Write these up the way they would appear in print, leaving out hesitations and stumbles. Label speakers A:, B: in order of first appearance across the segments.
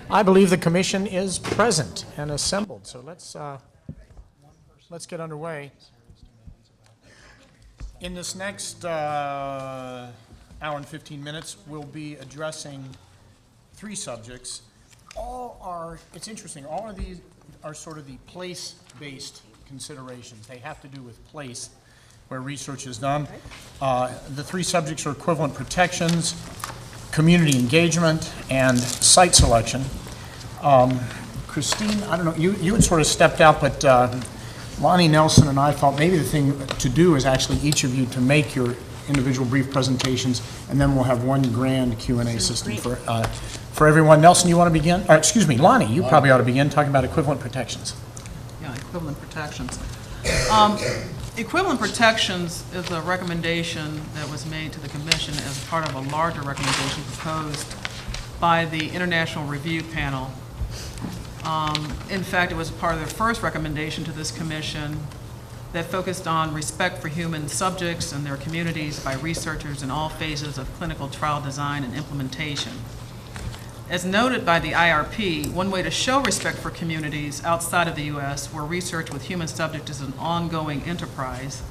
A: I believe the commission is present and assembled, so let's get underway. In this next hour and 15 minutes, we'll be addressing three subjects. It's interesting, all of these are sort of the place-based considerations. They have to do with place where research is done. The three subjects are equivalent protections, community engagement, and site selection. Christine, I don't know, you had sort of stepped out, but Lonnie Nelson and I thought maybe the thing to do is actually each of you to make your individual brief presentations, and then we'll have one grand Q&A system for everyone. Nelson, you want to begin? Or, excuse me, Lonnie, you probably ought to begin talking about equivalent protections.
B: Yeah, equivalent protections. Equivalent protections is a recommendation that was made to the Commission as part of a larger recommendation proposed by the International Review Panel. In fact, it was part of their first recommendation to this Commission that focused on respect for human subjects and their communities by researchers in all phases of clinical trial design and implementation. As noted by the IRP, one way to show respect for communities outside of the U.S. where research with human subjects is an ongoing enterprise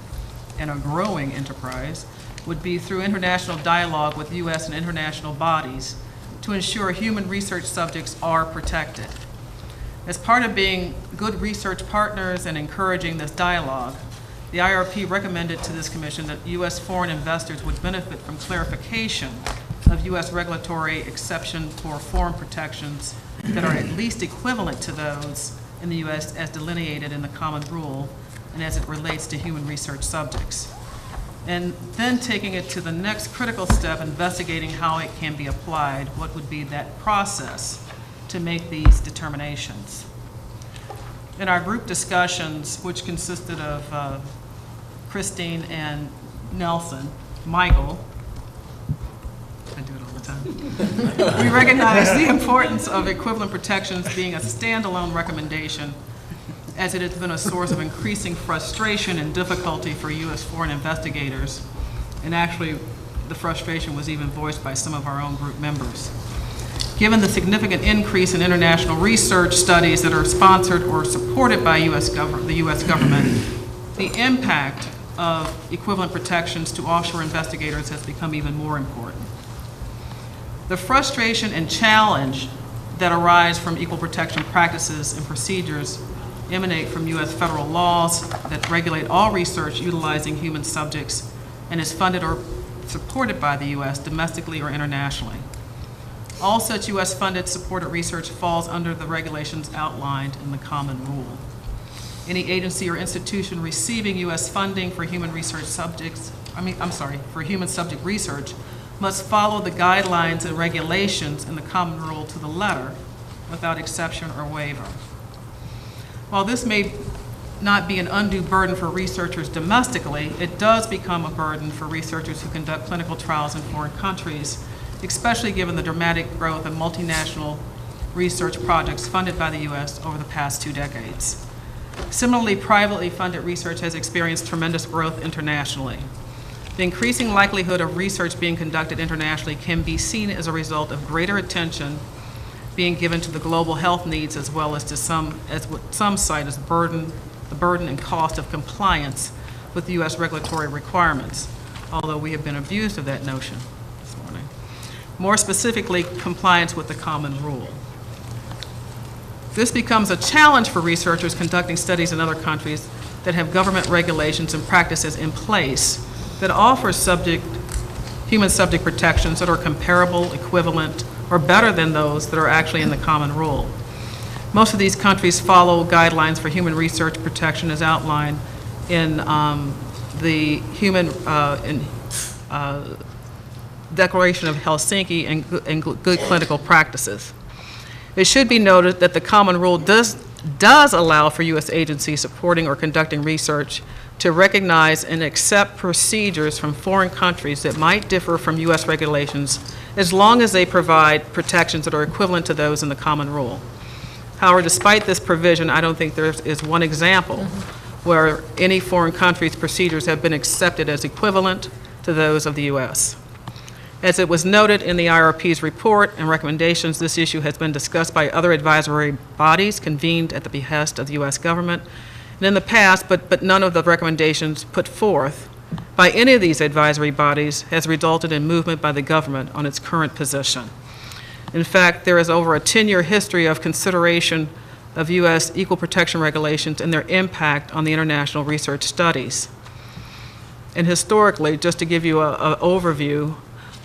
B: and a growing enterprise would be through international dialogue with U.S. and international bodies to ensure human research subjects are protected. As part of being good research partners and encouraging this dialogue, the IRP recommended to this Commission that U.S. foreign investors would benefit from clarification of U.S. regulatory exception for foreign protections that are at least equivalent to those in the U.S. as delineated in the Common Rule and as it relates to human research subjects. And then taking it to the next critical step, investigating how it can be applied, what would be that process to make these determinations. In our group discussions, which consisted of Christine and Nelson, Michael, I do it all the time. We recognize the importance of equivalent protections being a standalone recommendation, as it has been a source of increasing frustration and difficulty for U.S. foreign investigators. And actually, the frustration was even voiced by some of our own group members. Given the significant increase in international research studies that are sponsored or supported by the U.S. government, the impact of equivalent protections to offshore investigators has become even more important. The frustration and challenge that arise from equal protection practices and procedures emanate from U.S. federal laws that regulate all research utilizing human subjects and is funded or supported by the U.S. domestically or internationally. All such U.S.-funded supported research falls under the regulations outlined in the Common Rule. Any agency or institution receiving U.S. funding for human research subjects, for human subject research must follow the guidelines and regulations in the Common Rule to the letter without exception or waiver. While this may not be an undue burden for researchers domestically, it does become a burden for researchers who conduct clinical trials in foreign countries, especially given the dramatic growth of multinational research projects funded by the U.S. over the past 2 decades. Similarly, privately funded research has experienced tremendous growth internationally. The increasing likelihood of research being conducted internationally can be seen as a result of greater attention being given to the global health needs, as well as to what some cite as the burden and cost of compliance with the U.S. regulatory requirements, although we have been abused of that notion this morning. More specifically, compliance with the Common Rule. This becomes a challenge for researchers conducting studies in other countries that have government regulations and practices in place that offer human subject protections that are comparable, equivalent, or better than those that are actually in the Common Rule. Most of these countries follow guidelines for human research protection as outlined in the Declaration of Helsinki and good clinical practices. It should be noted that the Common Rule does allow for U.S. agencies supporting or conducting research to recognize and accept procedures from foreign countries that might differ from U.S. regulations as long as they provide protections that are equivalent to those in the Common Rule. However, despite this provision, I don't think there is one example where any foreign country's procedures have been accepted as equivalent to those of the U.S. As it was noted in the IRP's report and recommendations, this issue has been discussed by other advisory bodies convened at the behest of the U.S. government and in the past, but none of the recommendations put forth by any of these advisory bodies has resulted in movement by the government on its current position. In fact, there is over a 10-year history of consideration of U.S. equal protection regulations and their impact on the international research studies. And historically, just to give you an overview,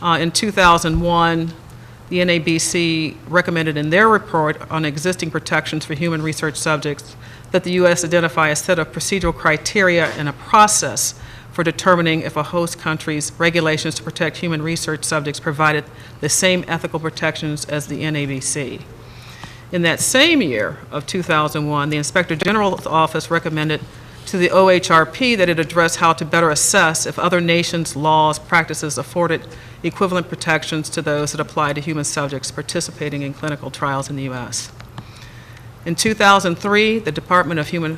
B: in 2001, the NABC recommended in their report on existing protections for human research subjects that the U.S. identify a set of procedural criteria and a process for determining if a host country's regulations to protect human research subjects provided the same ethical protections as the NABC. In that same year of 2001, the Inspector General's Office recommended to the OHRP that it address how to better assess if other nations' laws, practices afforded equivalent protections to those that apply to human subjects participating in clinical trials in the U.S. In 2003, the Department of Human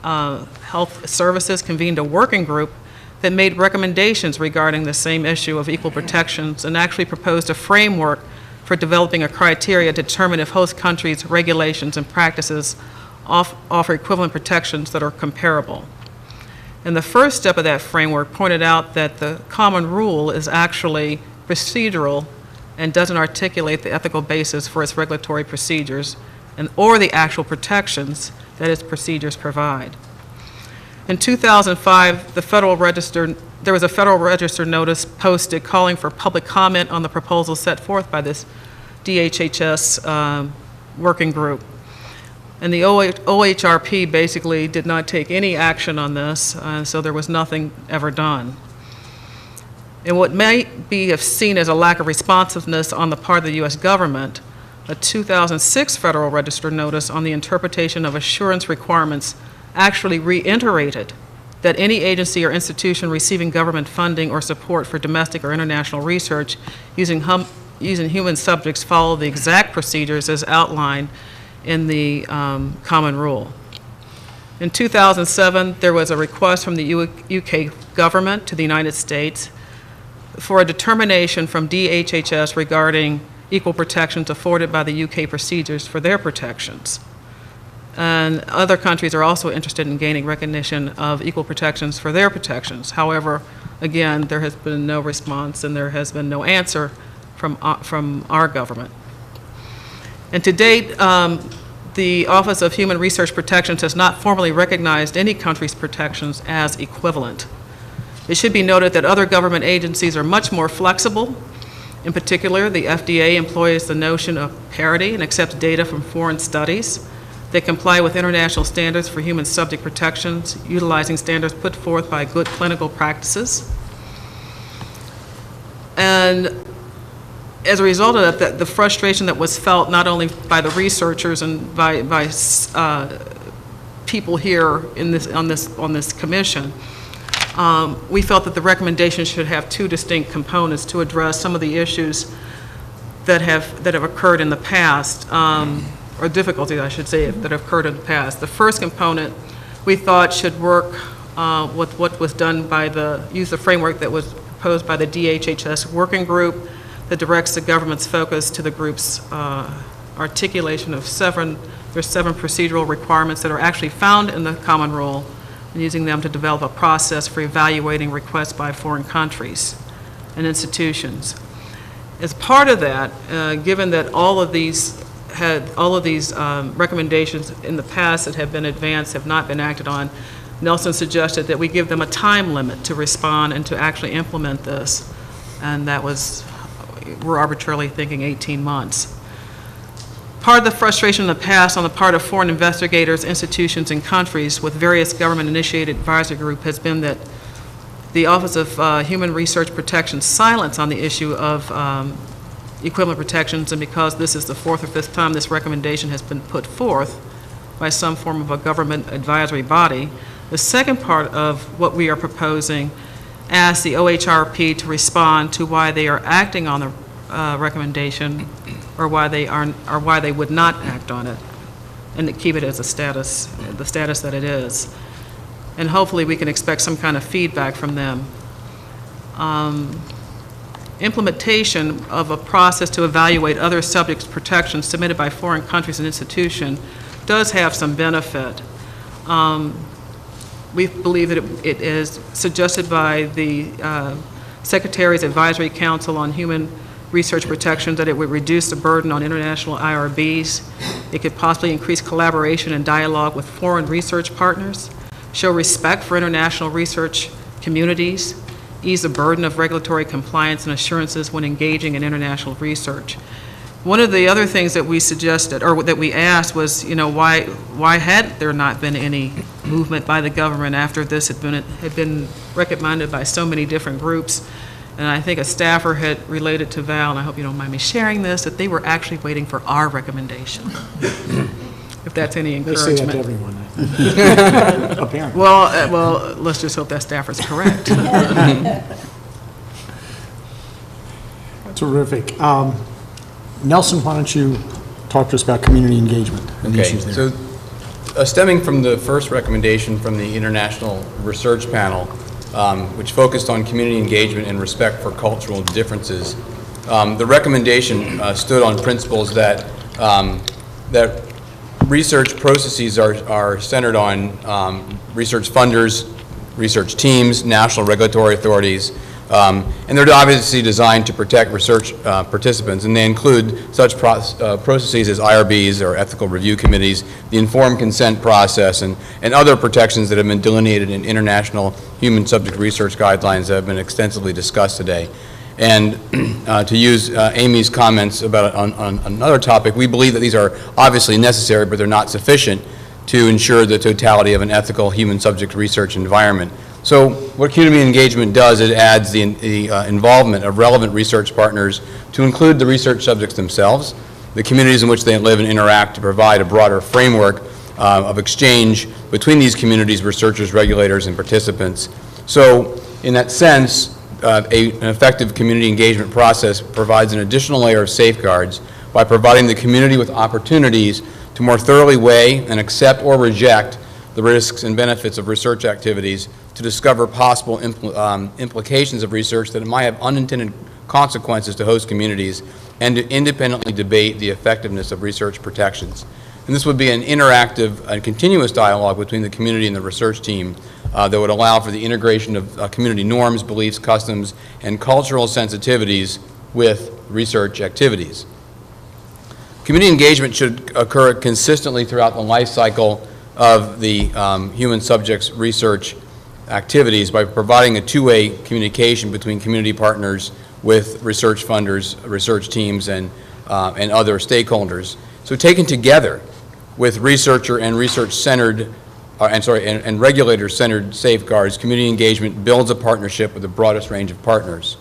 B: Health Services convened a working group that made recommendations regarding the same issue of equal protections and actually proposed a framework for developing a criteria to determine if host countries' regulations and practices offer equivalent protections that are comparable. And the first step of that framework pointed out that the common rule is actually procedural and doesn't articulate the ethical basis for its regulatory procedures or the actual protections that its procedures provide. In 2005, there was a Federal Register notice posted calling for public comment on the proposal set forth by this DHHS working group. And the OHRP basically did not take any action on this, so there was nothing ever done. And what may be seen as a lack of responsiveness on the part of the U.S. government, a 2006 Federal Register notice on the interpretation of assurance requirements actually reiterated that any agency or institution receiving government funding or support for domestic or international research using human subjects follow the exact procedures as outlined in the common rule. In 2007, there was a request from the UK government to the United States for a determination from DHHS regarding equal protections afforded by the UK procedures for their protections. And other countries are also interested in gaining recognition of equal protections for their protections. However, again, there has been no response and there has been no answer from our government. And to date, the Office of Human Research Protections has not formally recognized any country's protections as equivalent. It should be noted that other government agencies are much more flexible. In particular, the FDA employs the notion of parity and accepts data from foreign studies. They comply with international standards for human subject protections, utilizing standards put forth by good clinical practices. And as a result of that, the frustration that was felt not only by the researchers and by people here on this commission, we felt that the recommendation should have two distinct components to address some of the issues that have occurred in the past, or difficulties, I should say, that have occurred in the past. The first component we thought should work with what was done by use of framework that was proposed by the DHHS working group that directs the government's focus to the group's articulation of seven procedural requirements that are actually found in the common rule, and using them to develop a process for evaluating requests by foreign countries and institutions. As part of that, given that all of these recommendations in the past that have been advanced have not been acted on, Nelson suggested that we give them a time limit to respond and to actually implement this, and that was, we're arbitrarily thinking 18 months. Part of the frustration in the past on the part of foreign investigators, institutions, and countries with various government-initiated advisory group has been that the Office of Human Research Protection's silence on the issue of equivalent protections, and because this is the fourth or fifth time this recommendation has been put forth by some form of a government advisory body, the second part of what we are proposing asks the OHRP to respond to why they are acting on the recommendation or why they would not act on it, and to keep it as the status that it is. And hopefully we can expect some kind of feedback from them. implementation of a process to evaluate other subjects protections submitted by foreign countries and institutions does have some benefit. We believe that it is suggested by the Secretary's Advisory Council on Human Research Protection that it would reduce the burden on international IRBs. It could possibly increase collaboration and dialogue with foreign research partners, show respect for international research communities, ease the burden of regulatory compliance and assurances when engaging in international research. One of the other things that we suggested, or that we asked, was, why had there not been any movement by the government after this had been recommended by so many different groups? And I think a staffer had related to Val, and I hope you don't mind me sharing this, that they were actually waiting for our recommendation. If that's any
C: They say that to
B: encouragement.
C: everyone, apparently.
B: Well, let's just hope that staffer's correct.
C: Terrific. Nelson, why don't you talk to us about community engagement and the
D: Okay,
C: issues there?
D: so stemming from the first recommendation from the International Research Panel, which focused on community engagement and respect for cultural differences, the recommendation stood on principles that that research processes are centered on research funders, research teams, national regulatory authorities, and they're obviously designed to protect research participants, and they include such processes as IRBs, or ethical review committees, the informed consent process, and other protections that have been delineated in international human subject research guidelines that have been extensively discussed today. And to use Amy's comments about on another topic, we believe that these are obviously necessary, but they're not sufficient to ensure the totality of an ethical human subject research environment. So what community engagement does, it adds the involvement of relevant research partners to include the research subjects themselves, the communities in which they live and interact, to provide a broader framework of exchange between these communities, researchers, regulators, and participants. So in that sense, an effective community engagement process provides an additional layer of safeguards by providing the community with opportunities to more thoroughly weigh and accept or reject the risks and benefits of research activities, to discover possible implications of research that might have unintended consequences to host communities, and to independently debate the effectiveness of research protections. And this would be an interactive and continuous dialogue between the community and the research team that would allow for the integration of community norms, beliefs, customs, and cultural sensitivities with research activities. Community engagement should occur consistently throughout the life cycle of the human subjects research activities by providing a two-way communication between community partners with research funders, research teams, and other stakeholders. So taken together with researcher and research-centered, and regulator-centered safeguards, community engagement builds a partnership with the broadest range of partners.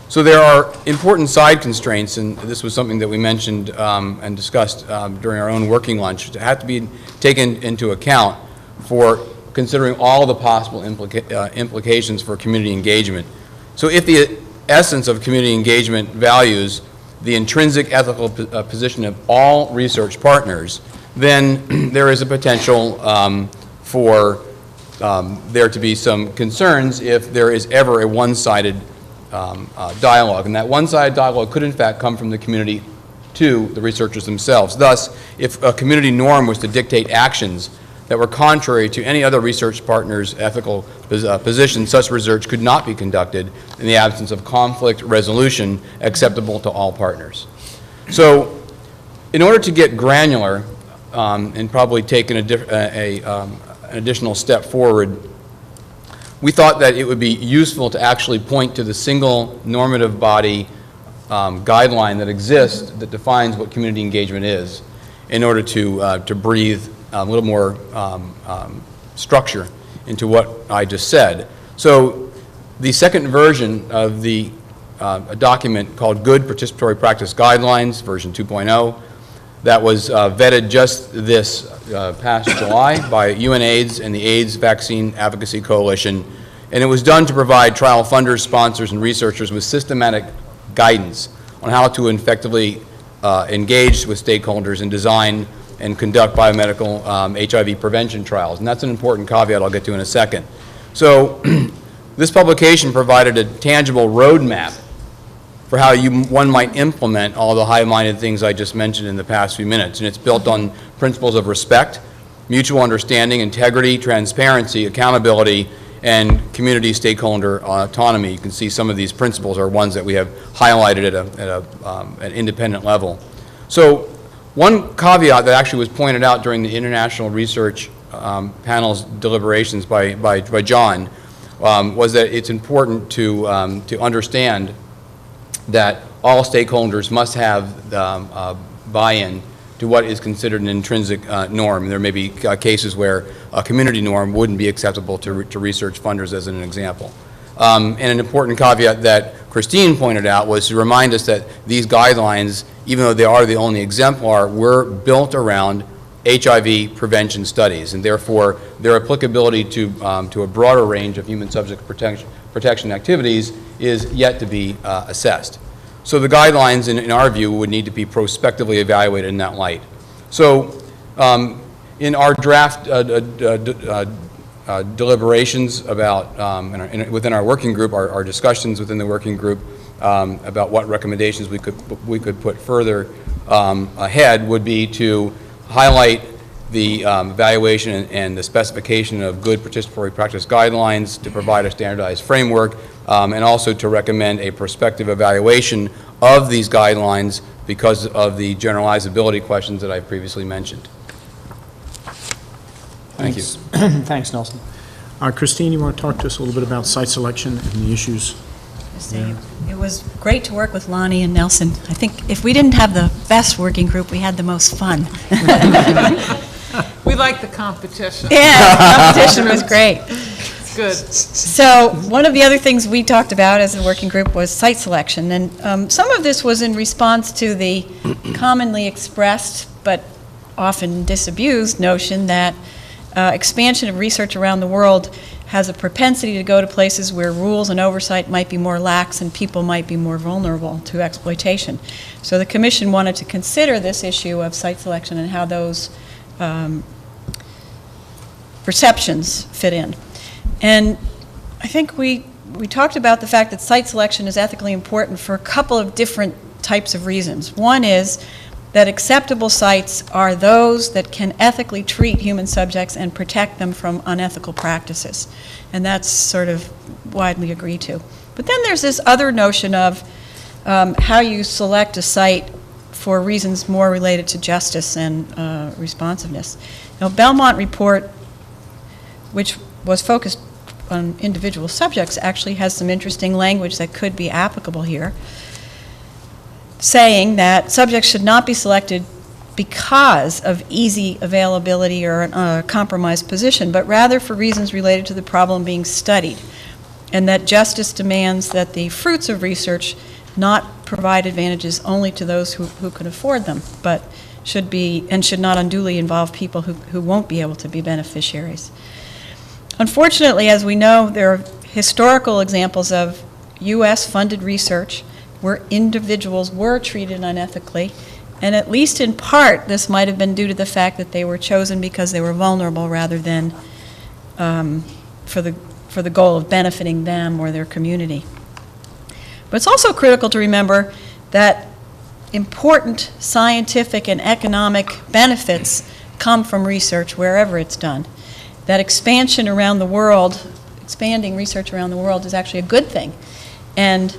D: So there are important side constraints, and this was something that we mentioned and discussed during our own working lunch, that have to be taken into account for considering all the possible implications for community engagement. So if the essence of community engagement values the intrinsic ethical position of all research partners, then there is a potential for there to be some concerns if there is ever a one-sided dialogue. And that one-sided dialogue could in fact come from the community to the researchers themselves. Thus, if a community norm was to dictate actions that were contrary to any other research partner's ethical position, such research could not be conducted in the absence of conflict resolution acceptable to all partners. So in order to get granular and probably take an additional step forward, we thought that it would be useful to actually point to the single normative body guideline that exists that defines what community engagement is, in order to breathe a little more structure into what I just said. So the second version of the a document called Good Participatory Practice Guidelines, version 2.0, that was vetted just this past July by UNAIDS and the AIDS Vaccine Advocacy Coalition, and it was done to provide trial funders, sponsors, and researchers with systematic guidance on how to effectively engage with stakeholders and design and conduct biomedical HIV prevention trials. And that's an important caveat I'll get to in a second. So this publication provided a tangible roadmap for how one might implement all the high-minded things I just mentioned in the past few minutes. And it's built on principles of respect, mutual understanding, integrity, transparency, accountability, and community stakeholder autonomy. You can see some of these principles are ones that we have highlighted at an independent level. So one caveat that actually was pointed out during the International Research Panel's deliberations by John was that it's important to understand that all stakeholders must have buy-in to what is considered an intrinsic norm. There may be cases where a community norm wouldn't be acceptable to research funders, as an example. And an important caveat that Christine pointed out was to remind us that these guidelines, even though they are the only exemplar, were built around HIV prevention studies, and therefore their applicability to a broader range of human subject protection activities is yet to be assessed. So the guidelines, in our view, would need to be prospectively evaluated in that light. So in our draft deliberations about, within our working group, our discussions within the working group about what recommendations we could put further ahead would be to highlight the evaluation and the specification of good participatory practice guidelines, to provide a standardized framework, and also to recommend a prospective evaluation of these guidelines because of the generalizability questions that I previously mentioned. Thank you.
C: Thanks, Nelson. Christine, you want to talk to us a little bit about site selection and the issues?
E: It was great to work with Lonnie and Nelson. I think if we didn't have the best working group, we had the most fun.
B: We like the competition.
E: Yeah, the competition was great.
B: It's good.
E: So one of the other things we talked about as a working group was site selection. And some of this was in response to the commonly expressed but often disabused notion that expansion of research around the world has a propensity to go to places where rules and oversight might be more lax and people might be more vulnerable to exploitation. So the Commission wanted to consider this issue of site selection and how those perceptions fit in. And I think we talked about the fact that site selection is ethically important for a couple of different types of reasons. One is that acceptable sites are those that can ethically treat human subjects and protect them from unethical practices. And that's sort of widely agreed to. But then there's this other notion of how you select a site for reasons more related to justice and responsiveness. Now, Belmont report, which was focused on individual subjects, actually has some interesting language that could be applicable here, saying that subjects should not be selected because of easy availability or a compromised position, but rather for reasons related to the problem being studied, and that justice demands that the fruits of research not provide advantages only to those who can afford them, but should not unduly involve people who won't be able to be beneficiaries. Unfortunately, as we know, there are historical examples of U.S.-funded research where individuals were treated unethically, and at least in part, this might have been due to the fact that they were chosen because they were vulnerable rather than for the goal of benefiting them or their community. But it's also critical to remember that important scientific and economic benefits come from research wherever it's done. That expanding research around the world is actually a good thing. And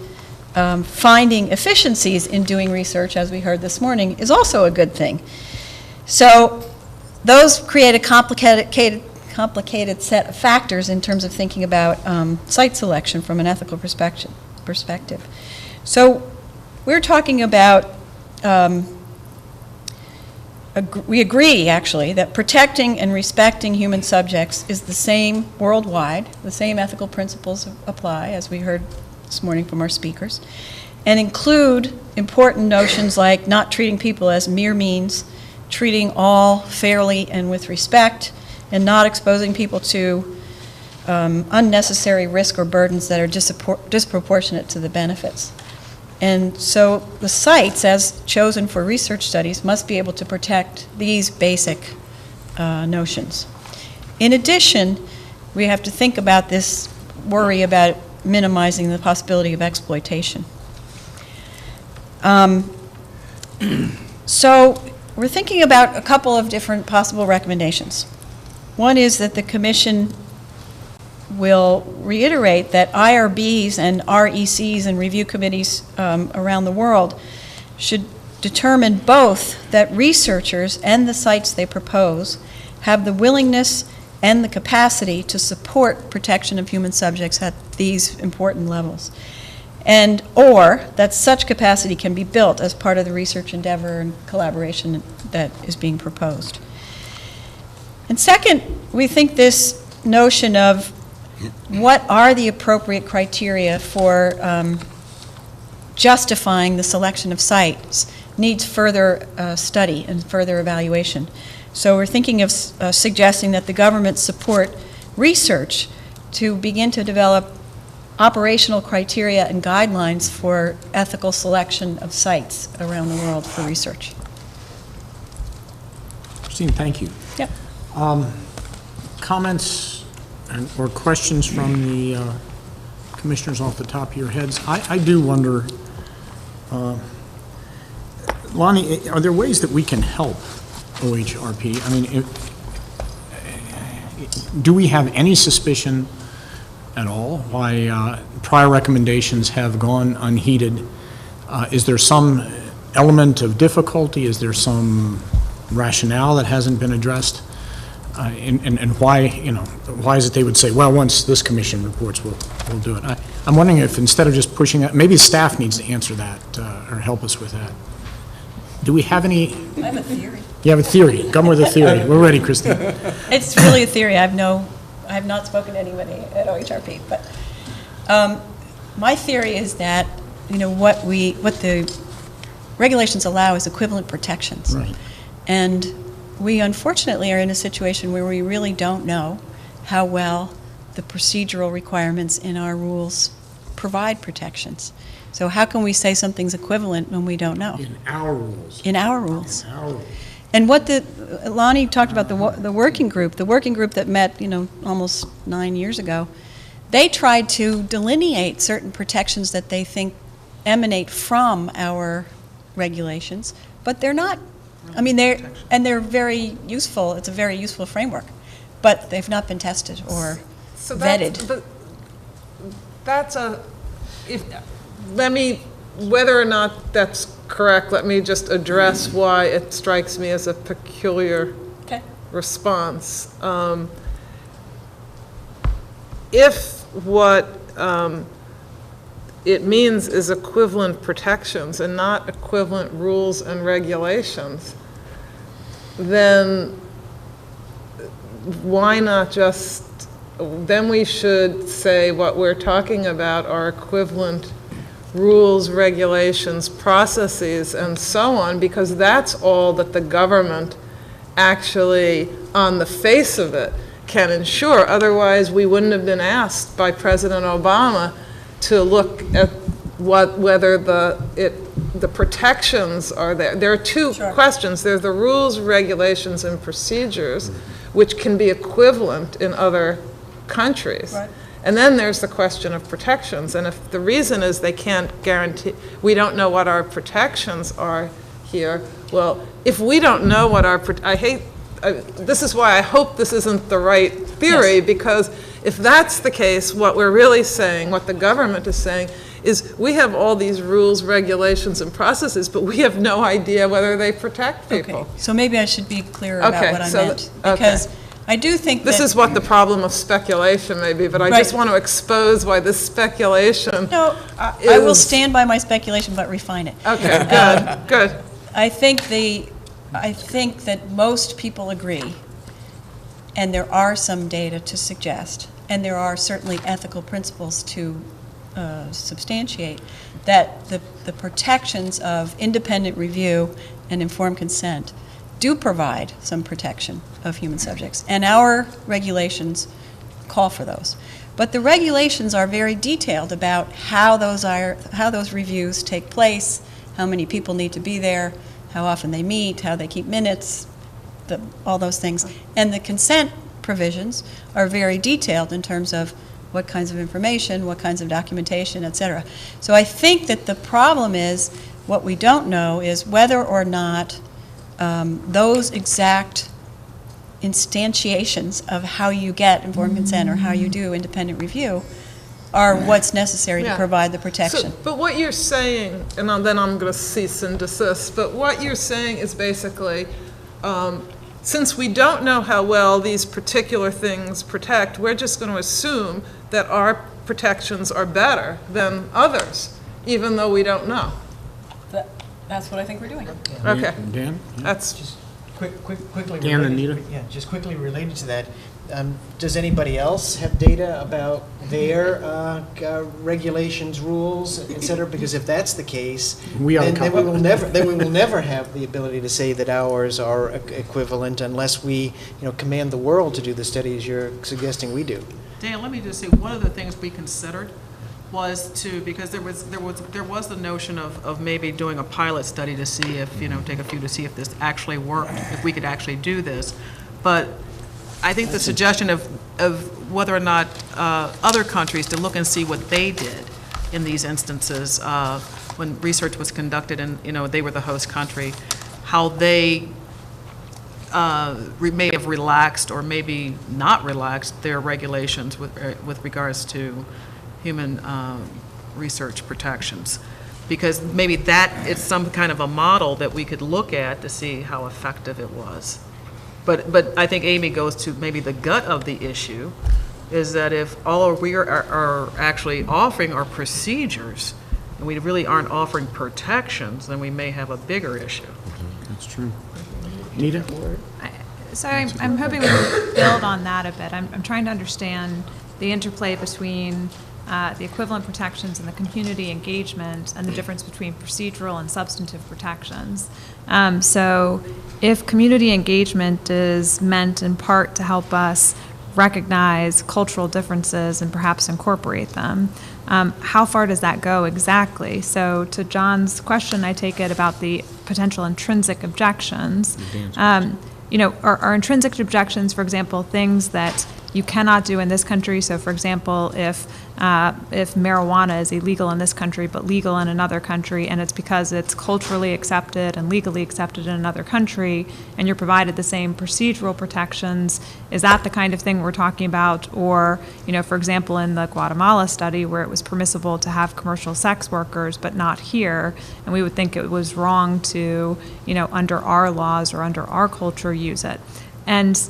E: finding efficiencies in doing research, as we heard this morning, is also a good thing. So those create a complicated set of factors in terms of thinking about site selection from an ethical perspective. So we're talking about, we agree actually that protecting and respecting human subjects is the same worldwide, the same ethical principles apply, as we heard this morning from our speakers, and include important notions like not treating people as mere means, treating all fairly and with respect, and not exposing people to unnecessary risk or burdens that are disproportionate to the benefits. And so the sites, as chosen for research studies, must be able to protect these basic notions. In addition, we have to think about this worry about minimizing the possibility of exploitation. So we're thinking about a couple of different possible recommendations. One is that the commission will reiterate that IRBs and RECs and review committees around the world should determine both that researchers and the sites they propose have the willingness and the capacity to support protection of human subjects at these important levels, and or that such capacity can be built as part of the research endeavor and collaboration that is being proposed. And second, we think this notion of what are the appropriate criteria for justifying the selection of sites needs further study and further evaluation. So we're thinking of suggesting that the government support research to begin to develop operational criteria and guidelines for ethical selection of sites around the world for research.
C: Christine, thank you.
E: Yep.
C: Comments or questions from the commissioners off the top of your heads? I do wonder, Lonnie, are there ways that we can help OHRP? I mean, do we have any suspicion at all why prior recommendations have gone unheeded? Is there some element of difficulty? Is there some rationale that hasn't been addressed? And why, why is it they would say, well, once this commission reports, we'll do it? I'm wondering if instead of just pushing that, maybe staff needs to answer that or help us with that. Do we have any?
E: I have a theory.
C: You have a theory. Come with a theory. We're ready, Christine.
E: It's really a theory. I have not spoken to anybody at OHRP, but my theory is that what the regulations allow is equivalent protections,
C: Right.
E: and we unfortunately are in a situation where we really don't know how well the procedural requirements in our rules provide protections. So how can we say something's equivalent when we don't know?
C: In our rules.
E: In our rules.
C: In our rules.
E: And what Lonnie talked about, the working group that met, almost 9 years ago, they tried to delineate certain protections that they think emanate from our regulations, but they're not. I mean, they're very useful. It's a very useful framework, but they've not been tested or vetted.
F: Whether or not that's correct, let me just address why it strikes me as a peculiar
E: Okay.
F: response. If what it means is equivalent protections and not equivalent rules and regulations, then why not then we should say what we're talking about are equivalent rules, regulations, processes, and so on, because that's all that the government actually, on the face of it, can ensure. Otherwise, we wouldn't have been asked by President Obama to look at whether the protections are there. There are two questions. There's the rules, regulations, and procedures, which can be equivalent in other countries.
E: Right.
F: And then there's the question of protections. And if the reason is they can't guarantee, we don't know what our protections are here, well, if we don't know what this is why I hope this isn't the right theory,
E: Yes.
F: because if that's the case, what we're really saying, what the government is saying, is we have all these rules, regulations, and processes, but we have no idea whether they protect people.
E: Okay. So maybe I should be clearer about
F: Okay,
E: what I
F: so
E: meant,
F: okay.
E: because I do think
F: This
E: that.
F: is what the problem of speculation may be, but I just
E: Right.
F: want to expose why this speculation.
E: No, I will
F: is-
E: stand by my speculation, but refine it.
F: Okay, good, good.
E: I think that most people agree, and there are some data to suggest, and there are certainly ethical principles to substantiate, that the protections of independent review and informed consent do provide some protection of human subjects, and our regulations call for those. But the regulations are very detailed about how those reviews take place, how many people need to be there, how often they meet, how they keep minutes, all those things. And the consent provisions are very detailed in terms of what kinds of information, what kinds of documentation, et cetera. So I think that the problem is What we don't know is whether or not those exact instantiations of how you get informed consent or how you do independent review are what's necessary to
F: Yeah.
E: provide the protection.
F: But what you're saying, and then I'm going to cease and desist, but what you're saying is basically, since we don't know how well these particular things protect, we're just going to assume that our protections are better than others, even though we don't know.
B: That's what I think we're doing.
F: Okay,
C: Dan?
F: that's,
G: Just quickly.
C: Dan and
G: related-
C: Anita?
G: Yeah, just quickly related to that, does anybody else have data about their regulations, rules, et cetera? Because if that's the case,
C: We are
G: then we
C: covered.
G: will never have the ability to say that ours are equivalent unless we, command the world to do the studies you're suggesting we do.
B: Dan, let me just say, one of the things we considered was to, because there was the notion of maybe doing a pilot study to see if, take a few to see if this actually worked, if we could actually do this. But I think the suggestion of whether or not other countries to look and see what they did in these instances, when research was conducted and, they were the host country, how they may have relaxed or maybe not relaxed their regulations with regards to human research protections. Because maybe that is some kind of a model that we could look at to see how effective it was. But I think Amy goes to maybe the gut of the issue, is that if all we are actually offering are procedures, and we really aren't offering protections, then we may have a bigger issue.
C: That's true. Nita?
H: So I'm hoping we can build on that a bit. I'm trying to understand the interplay between the equivalent protections and the community engagement and the difference between procedural and substantive protections. So if community engagement is meant in part to help us recognize cultural differences and perhaps incorporate them, how far does that go exactly? So to John's question, I take it about the potential intrinsic objections. Are intrinsic objections, for example, things that you cannot do in this country? So, for example, if marijuana is illegal in this country but legal in another country, and it's because it's culturally accepted and legally accepted in another country, and you're provided the same procedural protections, is that the kind of thing we're talking about? Or, for example, in the Guatemala study where it was permissible to have commercial sex workers but not here, and we would think it was wrong to, under our laws or under our culture, use it. And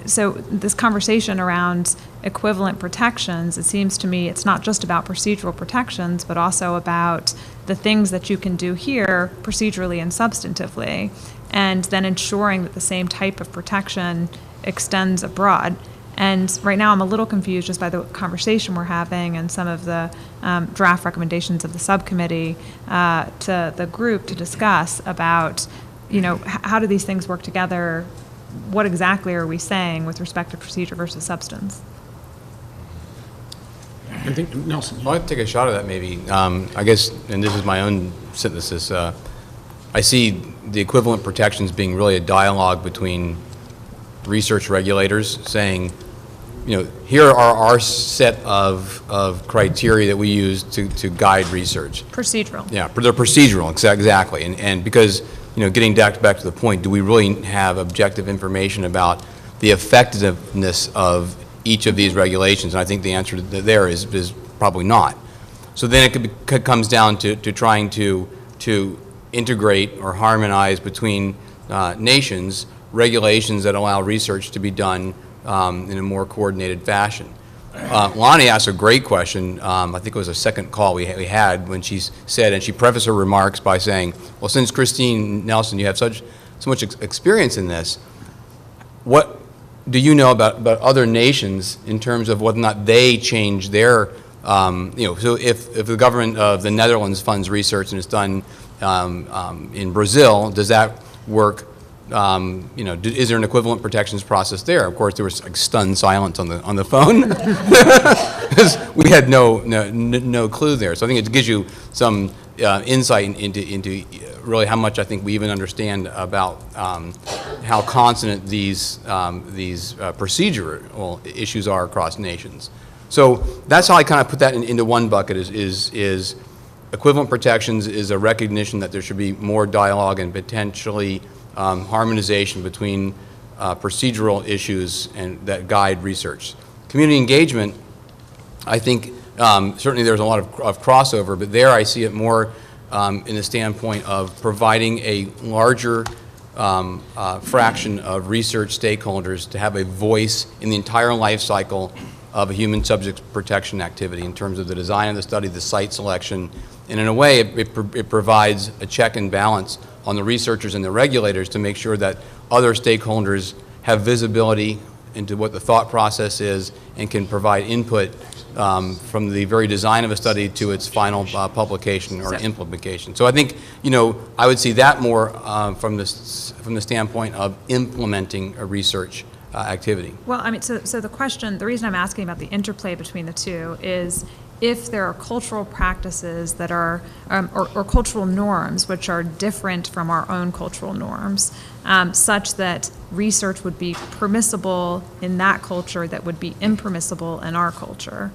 H: so this conversation around equivalent protections, it seems to me it's not just about procedural protections, but also about the things that you can do here procedurally and substantively, and then ensuring that the same type of protection extends abroad. And right now I'm a little confused just by the conversation we're having and some of the draft recommendations of the subcommittee to the group to discuss about, how do these things work together? What exactly are we saying with respect to procedure versus substance?
C: I think, Nelson.
D: Well, I'd take a shot at that maybe. I guess, and this is my own synthesis, I see the equivalent protections being really a dialogue between research regulators saying, here are our set of criteria that we use to guide research.
H: Procedural.
D: Yeah, they're procedural, exactly. And because, getting back to the point, do we really have objective information about the effectiveness of each of these regulations? And I think the answer there is probably not. So then it comes down to trying to integrate or harmonize between nations regulations that allow research to be done in a more coordinated fashion. Lonnie asked a great question. I think it was a second call we had when she said, and she prefaced her remarks by saying, well, since Christine Nelson, you have so much experience in this, what do you know about other nations in terms of whether or not they change their, so if the government of the Netherlands funds research and it's done in Brazil, does that work? Is there an equivalent protections process there? Of course, there was like stunned silence on the phone because we had no clue there. So I think it gives you some insight into really how much I think we even understand about how consonant these procedural issues are across nations. So that's how I kind of put that into one bucket is equivalent protections is a recognition that there should be more dialogue and potentially harmonization between procedural issues and that guide research. Community engagement, I think certainly there's a lot of crossover, but there I see it more in the standpoint of providing a larger fraction of research stakeholders to have a voice in the entire life cycle of a human subject protection activity in terms of the design of the study, the site selection, and in a way it provides a check and balance on the researchers and the regulators to make sure that other stakeholders have visibility into what the thought process is and can provide input from the very design of a study to its final publication or implementation. So I think, you know, I would see that more from the standpoint of implementing a research activity.
H: Well, I mean, so the question, the reason I'm asking about the interplay between the two is if there are cultural practices that are, or cultural norms which are different from our own cultural norms, such that research would be permissible in that culture that would be impermissible in our culture.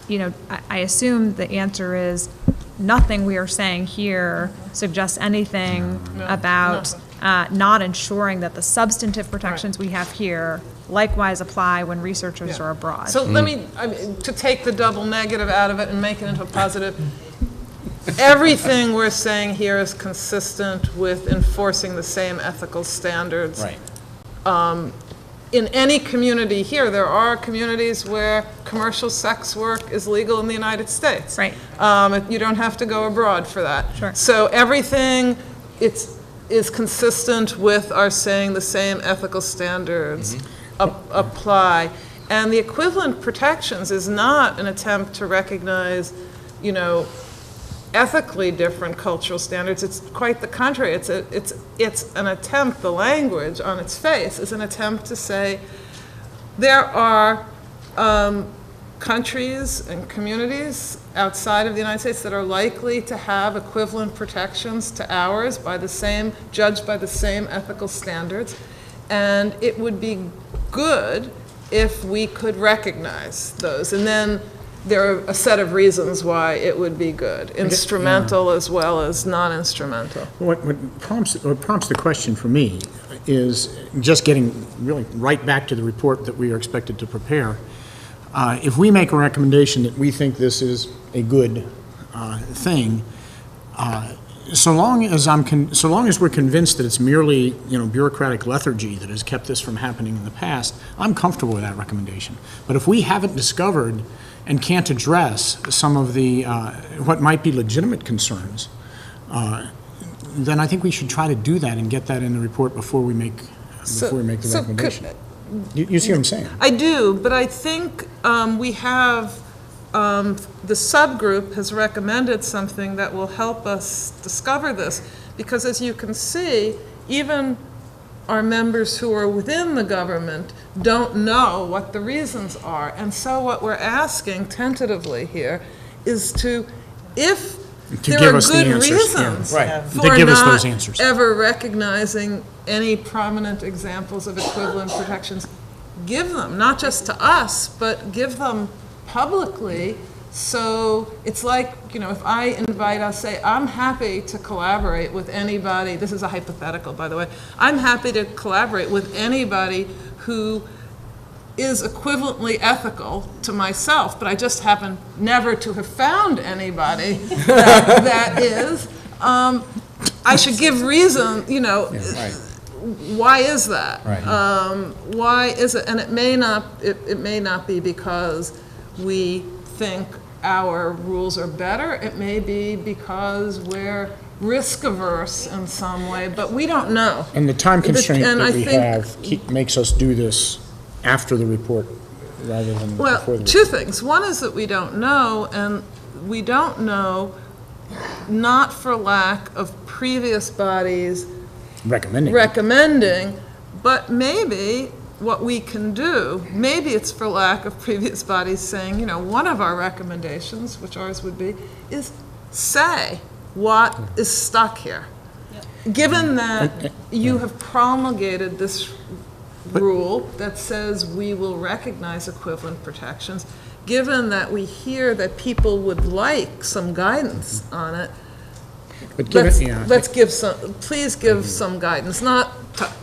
H: You know, I assume the answer is nothing we are saying here suggests anything about not ensuring that the substantive protections we have here likewise apply when researchers are abroad.
F: So let me, I mean, to take the double negative out of it and make it into a positive, everything we're saying here is consistent with enforcing the same ethical standards.
C: Right.
F: In any community here, there are communities where commercial sex work is legal in the United States.
H: Right.
F: You don't have to go abroad for that.
H: Sure.
F: So everything is consistent with our saying the same ethical standards apply. And the equivalent protections is not an attempt to recognize, you know, ethically different cultural standards. It's quite the contrary. It's an attempt, the language on its face is an attempt to say there are countries and communities outside of the United States that are likely to have equivalent protections to ours by the same, judged by the same ethical standards. And it would be good if we could recognize those. And then there are a set of reasons why it would be good, instrumental as well as non-instrumental.
C: What prompts the question for me is just getting really right back to the report that we are expected to prepare. If we make a recommendation that we think this is a good thing, so long as we're convinced that it's merely, you know, bureaucratic lethargy that has kept this from happening in the past, I'm comfortable with that recommendation. But if we haven't discovered and can't address some of the what might be legitimate concerns, then I think we should try to do that and get that in the report before we make the recommendation. You see what I'm saying?
F: I do, but I think we have, the subgroup has recommended something that will help us discover this, because as you can see, even our members who are within the government don't know what the reasons are. And so what we're asking tentatively here is if there are good reasons for not ever recognizing any prominent examples of equivalent protections, give them, not just to us, but give them publicly. So it's like, you know, if I invite, I'll say, I'm happy to collaborate with anybody, this is a hypothetical, by the way, I'm happy to collaborate with anybody who is equivalently ethical to myself, but I just happen never to have found anybody that is. I should give reason, you know, why is that? Why is it? And it may not be because we think our rules are better. It may be because we're risk averse in some way, but we don't know.
C: And the time constraint that we have makes us do this after the report rather than before the report.
F: Two things. One is that we don't know, and we don't know not for lack of previous bodies recommending, but maybe what we can do, maybe it's for lack of previous bodies saying, you know, one of our recommendations, which ours would be, is say what is stuck here. Given that you have promulgated this rule that says we will recognize equivalent protections, given that we hear that people would like some guidance on it,
C: But given, yeah.
F: let's give some, please give some guidance, not.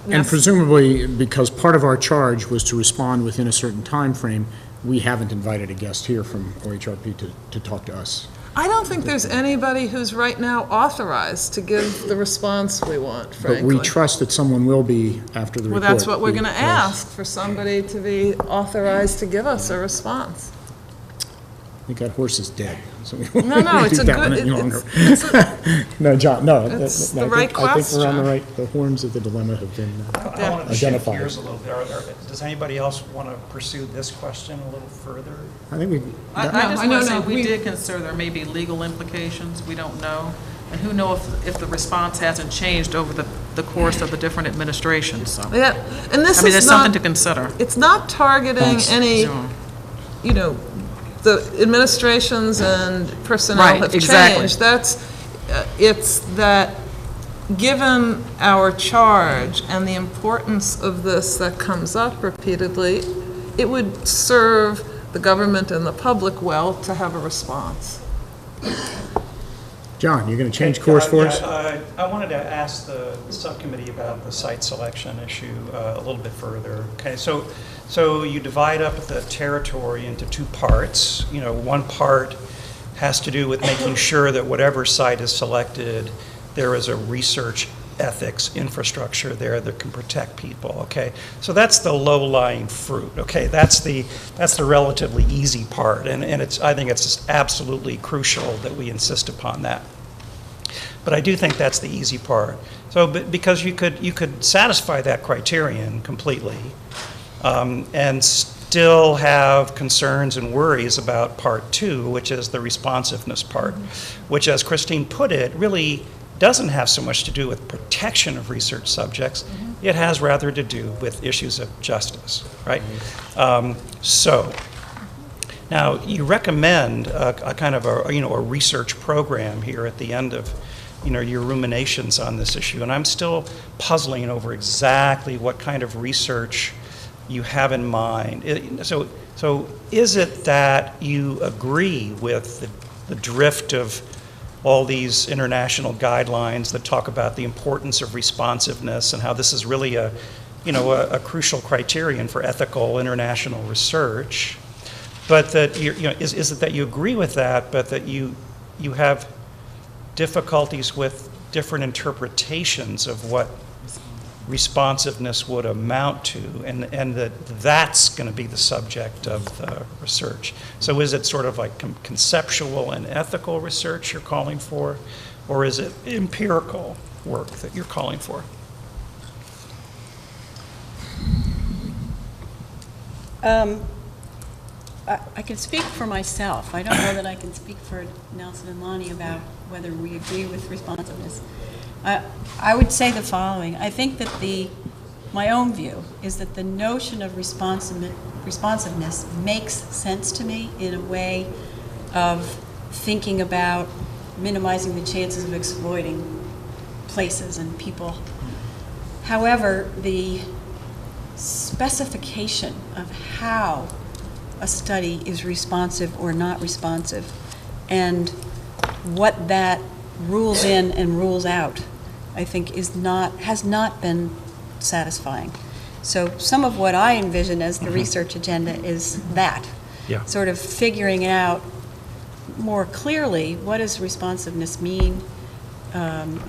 C: And presumably, because part of our charge was to respond within a certain time frame, we haven't invited a guest here from OHRP to talk to us.
F: I don't think there's anybody who's right now authorized to give the response we want, frankly.
C: But we trust that someone will be after the
F: Well,
C: report.
F: that's what we're going to
C: Yes.
F: ask, for somebody to be authorized to give us a response.
C: I think that horse is dead, so we
F: No,
C: won't
F: no,
C: do
F: it's a
C: that one
F: good,
C: any longer.
F: it's a-
C: No, John, no.
F: It's
C: that-
F: the right
C: I think we're on
F: question.
C: the right, the horns of the dilemma have been
I: I wanted to shift
C: identified.
I: gears a little bit. Does anybody else want to pursue this question a little further?
C: I think we,
B: I
C: that-
B: just
F: No,
B: want to
F: no,
B: say, we
F: we-
B: did consider there may be legal implications, we don't know. And who knows if the response hasn't changed over the course of the different administrations, so.
F: Yeah, and this
B: I mean,
F: is
B: there's something
F: not,
B: to consider.
F: it's not targeting
C: Thanks.
F: any,
B: So,
F: you know, the administrations and personnel
B: Right,
F: have
B: exactly.
F: changed. That's, it's that, given our charge and the importance of this that comes up repeatedly, it would serve the government and the public well to have a response.
C: John, you're going to change course for us?
I: I wanted to ask the subcommittee about the site selection issue a little bit further. Okay, so you divide up the territory into two parts. You know, one part has to do with making sure that whatever site is selected, there is a research ethics infrastructure there that can protect people, okay? So that's the low-lying fruit, okay? That's the relatively easy part, and I think it's absolutely crucial that we insist upon that. But I do think that's the easy part. So, because you could satisfy that criterion completely, and still have concerns and worries about part two, which is the responsiveness part, which, as Christine put it, really doesn't have so much to do with protection of research subjects. It has rather to do with issues of justice, right? So, now you recommend a kind of a research program here at the end of your ruminations on this issue, and I'm still puzzling over exactly what kind of research you have in mind. So is it that you agree with the drift of all these international guidelines that talk about the importance of responsiveness and how this is really a crucial criterion for ethical international research, but that is it that you agree with that, but that you have difficulties with different interpretations of what responsiveness would amount to, and that's going to be the subject of the research. So is it sort of like conceptual and ethical research you're calling for, or is it empirical work that you're calling for?
E: I can speak for myself. I don't know that I can speak for Nelson and Lonnie about whether we agree with responsiveness. I would say the following. I think that my own view is that the notion of responsiveness makes sense to me in a way of thinking about minimizing the chances of exploiting places and people. However, the specification of how a study is responsive or not responsive and what that rules in and rules out, I think has not been satisfying. So some of what I envision as the research agenda is that.
I: Yeah.
E: Sort of figuring out more clearly what does responsiveness mean, and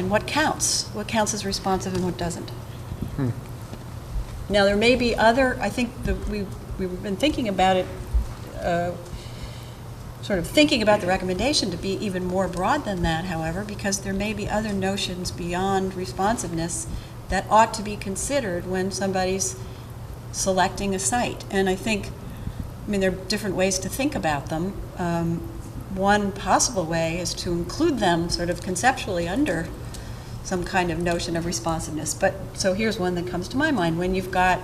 E: what counts as responsive and what doesn't. Now, there may be other, I think we've been thinking about it, sort of thinking about the recommendation to be even more broad than that, however, because there may be other notions beyond responsiveness that ought to be considered when somebody's selecting a site. And I mean, there are different ways to think about them. One possible way is to include them sort of conceptually under some kind of notion of responsiveness. But, so here's one that comes to my mind. When you've got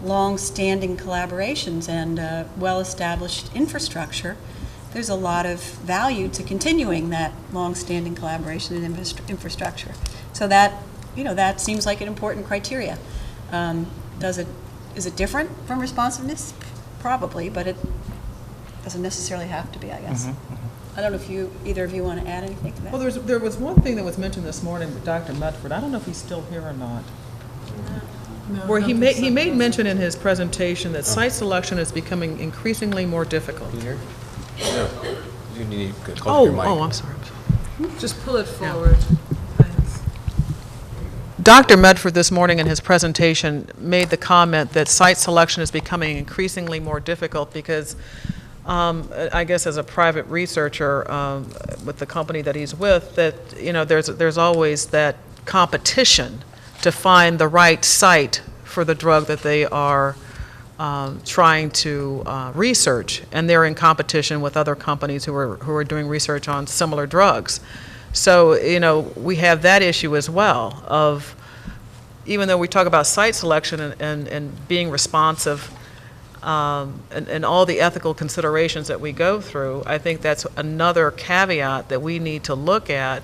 E: long-standing collaborations and well-established infrastructure, there's a lot of value to continuing that long-standing collaboration and infrastructure. So that, that seems like an important criteria. Is it different from responsiveness? probably, but it doesn't necessarily have to be, I guess. I don't know if either of you want to add anything to that?
B: Well, there was one thing that was mentioned this morning with Dr. Medford. I don't know if he's still here or not. Where he made mention in his presentation that site selection is becoming increasingly more difficult.
D: You need to close your mic.
B: I'm sorry.
F: Just pull it forward. Thanks.
B: Dr. Medford this morning in his presentation made the comment that site selection is becoming increasingly more difficult because, I guess as a private researcher with the company that he's with, that, you know, there's always that competition to find the right site for the drug that they are trying to research, and they're in competition with other companies who are doing research on similar drugs. So, you know, we have that issue as well of, even though we talk about site selection and being responsive and all the ethical considerations that we go through, I think that's another caveat that we need to look at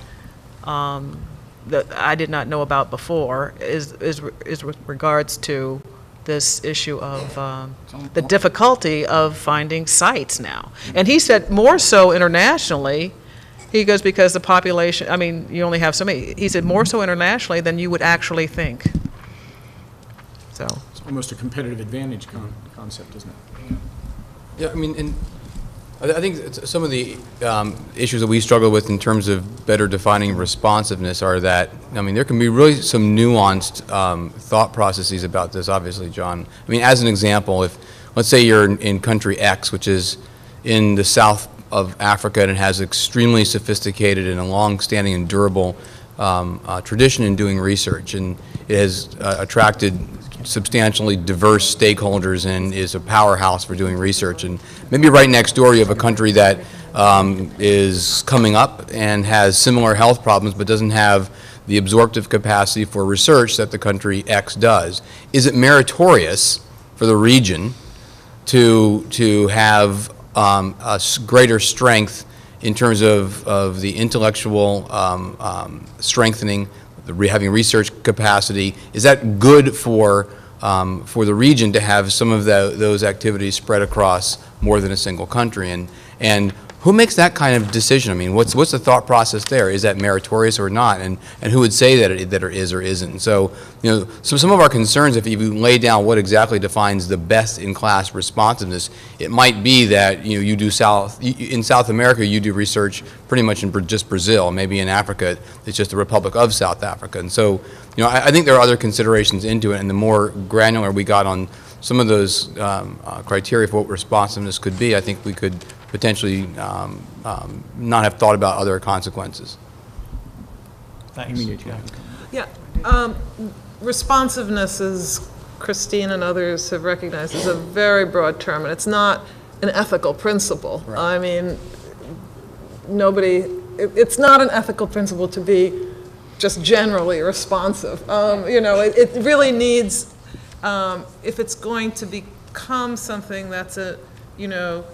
B: that I did not know about before is with regards to this issue of the difficulty of finding sites now. And he said more so internationally, he goes, because the population, I mean, you only have so many. He said more so internationally than you would actually think. So.
C: It's almost a competitive advantage concept, isn't it?
D: Yeah, I mean, and I think some of the issues that we struggle with in terms of better defining responsiveness are that, I mean, there can be really some nuanced thought processes about this, obviously, John. I mean, as an example, if, let's say you're in country X, which is in the south of Africa, and it has extremely sophisticated and a long-standing and durable tradition in doing research, and it has attracted substantially diverse stakeholders and is a powerhouse for doing research. And maybe right next door you have a country that is coming up and has similar health problems but doesn't have the absorptive capacity for research that the country X does. Is it meritorious for the region to have a greater strength in terms of the intellectual strengthening, having research capacity? Is that good for the region to have some of those activities spread across more than a single country? And who makes that kind of decision? I mean, what's the thought process there? Is that meritorious or not? And who would say that it is or isn't? So, you know, so some of our concerns, if you lay down what exactly defines the best-in-class responsiveness, it might be that, you know, in South America you do research pretty much in just Brazil. Maybe in Africa it's just the Republic of South Africa. And so, you know, I think there are other considerations into it, and the more granular we got on some of those criteria for what responsiveness could be, I think we could potentially not have thought about other consequences.
I: Thanks.
F: Yeah, responsiveness, as Christine and others have recognized, is a very broad term, and it's not an ethical principle.
D: Right.
F: I mean, it's not an ethical principle to be just generally responsive. You know, it really needs, if it's going to become something that's you know,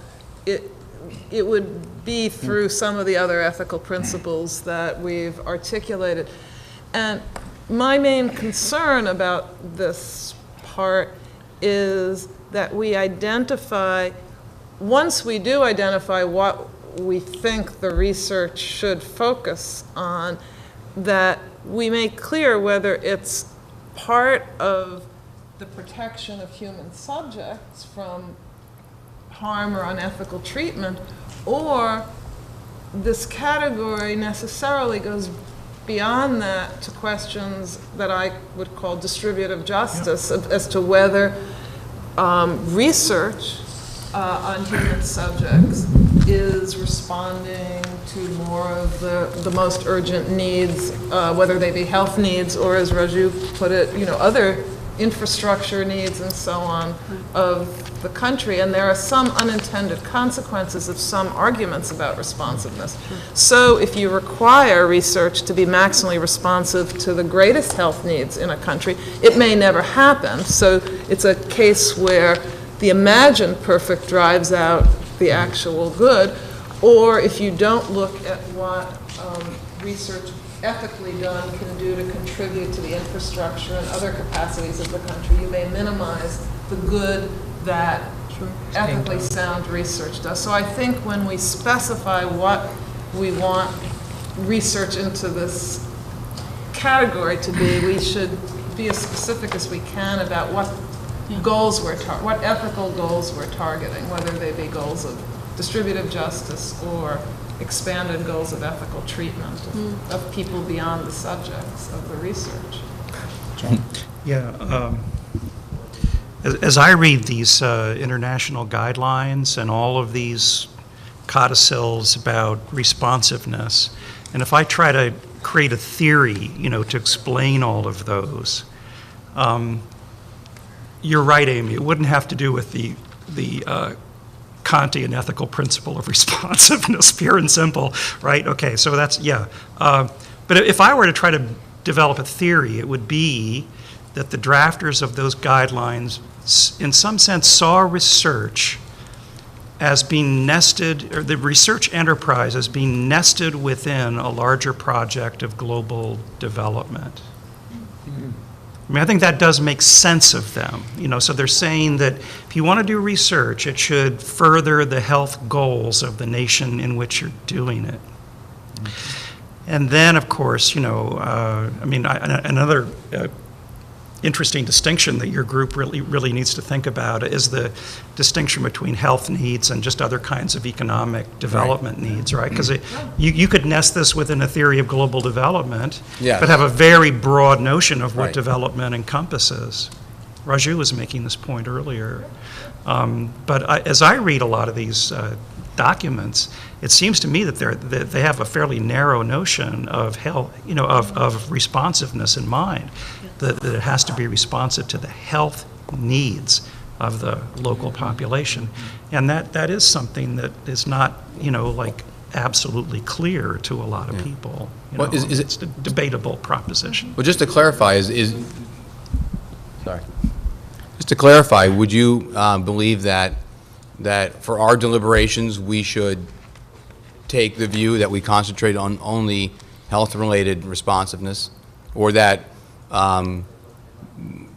F: it would be through some of the other ethical principles that we've articulated. And my main concern about this part is that we identify, once we do identify what we think the research should focus on, that we make clear whether it's part of the protection of human subjects from harm or unethical treatment, or this category necessarily goes beyond that to questions that I would call distributive justice, as to whether research on human subjects is responding to more of the most urgent needs, whether they be health needs or, as Raju put it, you know, other infrastructure needs and so on of the country. And there are some unintended consequences of some arguments about responsiveness. So if you require research to be maximally responsive to the greatest health needs in a country, it may never happen. So it's a case where the imagined perfect drives out the actual good. Or if you don't look at what research ethically done can do to contribute to the infrastructure and other capacities of the country, you may minimize the good that ethically sound research does. So I think when we specify what we want research into this category to be, we should be as specific as we can about what goals what ethical goals we're targeting, whether they be goals of distributive justice or expanded goals of ethical treatment of people beyond the subjects of the research.
I: Yeah. As I read these international guidelines and all of these codicils about responsiveness, and if I try to create a theory, to explain all of those, you're right, Amy. It wouldn't have to do with the Kantian ethical principle of responsiveness, pure and simple, right? Okay, so that's, yeah. But if I were to try to develop a theory, it would be that the drafters of those guidelines, in some sense, saw research as being nested, or the research enterprise as being nested within a larger project of global development. I mean, I think that does make sense of them. So they're saying that if you want to do research, it should further the health goals of the nation in which you're doing it. And then, of course, another interesting distinction that your group really needs to think about is the distinction between health needs and just other kinds of economic development needs, right? Because you could nest this within a theory of global development, but have a very broad notion of what development encompasses. Raju was making this point earlier. But as I read a lot of these documents, it seems to me that they have a fairly narrow notion of health, of responsiveness in mind, that it has to be responsive to the health needs of the local population. And that is something that is not, absolutely clear to a lot of people. It's a debatable proposition.
D: Well, just to clarify, would you believe that for our deliberations, we should take the view that we concentrate on only health-related responsiveness, or that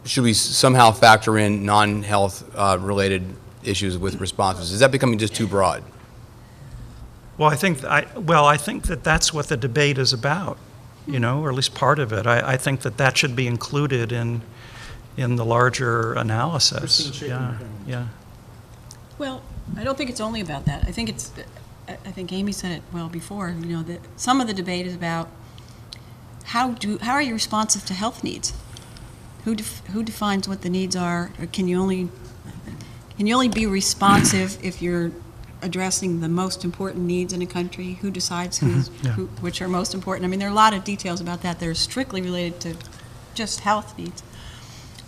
D: should we somehow factor in non-health related issues with responsiveness? Is that becoming just too broad?
I: Well, I think that that's what the debate is about, or at least part of it. I think that should be included in the larger analysis. Yeah.
E: Well, I don't think it's only about that. I think Amy said it well before, that some of the debate is about how are you responsive to health needs? Who defines what the needs are? Or can you only be responsive if you're addressing the most important needs in a country? Who decides which are most important? I mean, there are a lot of details about that that are strictly related to just health needs.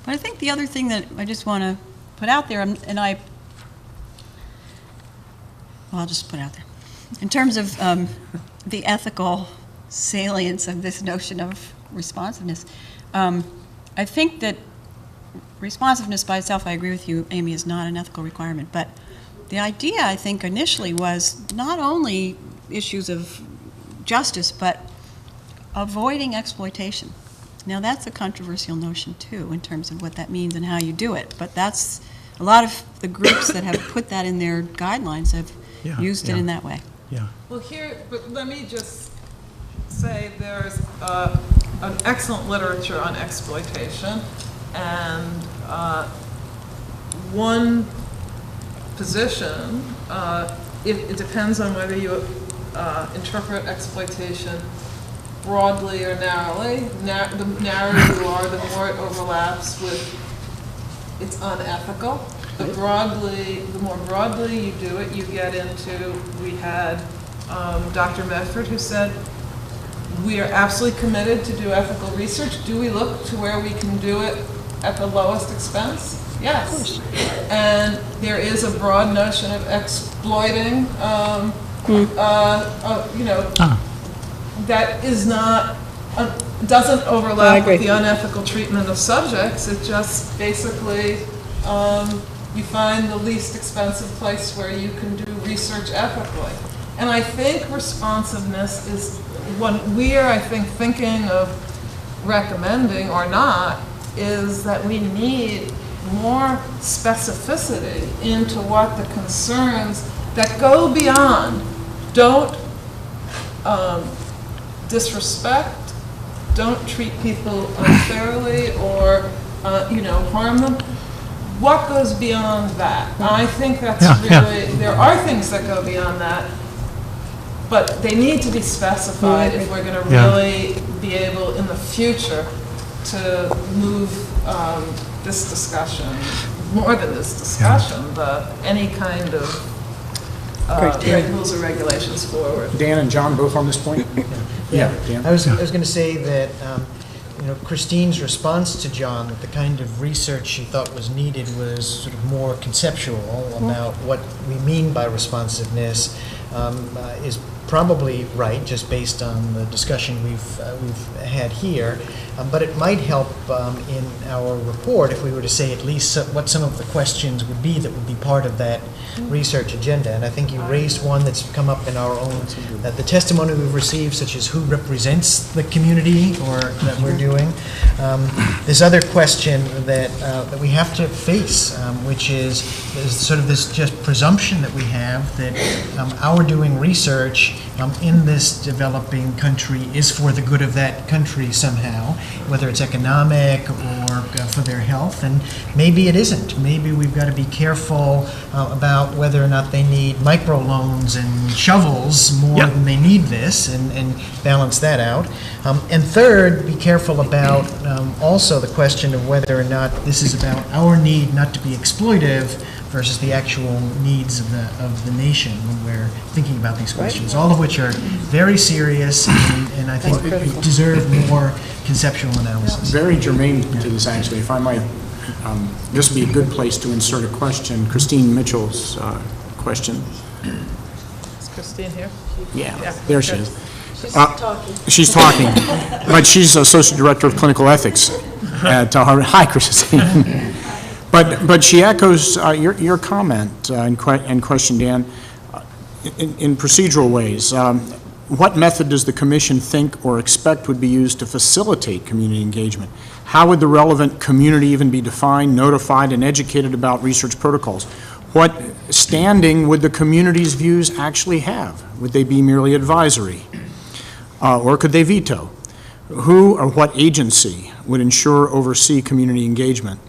E: But I think the other thing that I just want to put out there, I'll just put out there, in terms of the ethical salience of this notion of responsiveness, I think that responsiveness by itself, I agree with you, Amy, is not an ethical requirement. But the idea, I think, initially was not only issues of justice, but avoiding exploitation. Now, that's a controversial notion, too, in terms of what that means and how you do it. But that's a lot of the groups that have put that in their guidelines have used it in that way.
I: Yeah.
F: Well, but let me just say there's an excellent literature on exploitation, and one position, it depends on whether you interpret exploitation broadly or narrowly. The narrower you are, the more it overlaps with it's unethical. The more broadly you do it, you get into, we had Dr. Medford who said, we are absolutely committed to do ethical research. Do we look to where we can do it at the lowest expense? Yes. And there is a broad notion of exploiting, that is not, doesn't overlap with the unethical treatment of subjects. It just basically, you find the least expensive place where you can do research ethically. And I think responsiveness is what we're, I think, thinking of recommending or not, is that we need more specificity into what the concerns that go beyond, don't disrespect, don't treat people unfairly or, harm them. What goes beyond that? I think that's really, there are things that go beyond that, but they need to be specified if we're going to really be able in the future to move this discussion, more than this discussion, but any kind of rules or regulations forward.
C: Dan and John both on this point? Yeah, Dan.
G: I was going to say that, Christine's response to John, that the kind of research she thought was needed was sort of more conceptual about what we mean by responsiveness, is probably right, just based on the discussion we've had here. But it might help in our report if we were to say at least what some of the questions would be that would be part of that research agenda. And I think you raised one that's come up in our own, the testimony we've received, such as who represents the community or that we're doing. This other question that we have to face, which is sort of this just presumption that we have that our doing research in this developing country is for the good of that country somehow, whether it's economic or for their health, and maybe it isn't. Maybe we've got to be careful about whether or not they need microloans and shovels more than they need this, and balance that out. And third, be careful about also the question of whether or not this is about our need not to be exploitive versus the actual needs of the nation when we're thinking about these questions, all of which are very serious and I think deserve more conceptual analysis.
C: Very germane to this, actually, if I might, this would be a good place to insert a question, Christine Mitchell's question.
F: Is Christine here?
C: Yeah, there she is. She's talking, but she's Associate Director of Clinical Ethics at Harvard. Hi, Christine. But she echoes your comment and question, Dan, in procedural ways. What method does the Commission think or expect would be used to facilitate community engagement? How would the relevant community even be defined, notified, and educated about research protocols? What standing would the community's views actually have? Would they be merely advisory? Or could they veto? Who or what agency would ensure or oversee community engagement?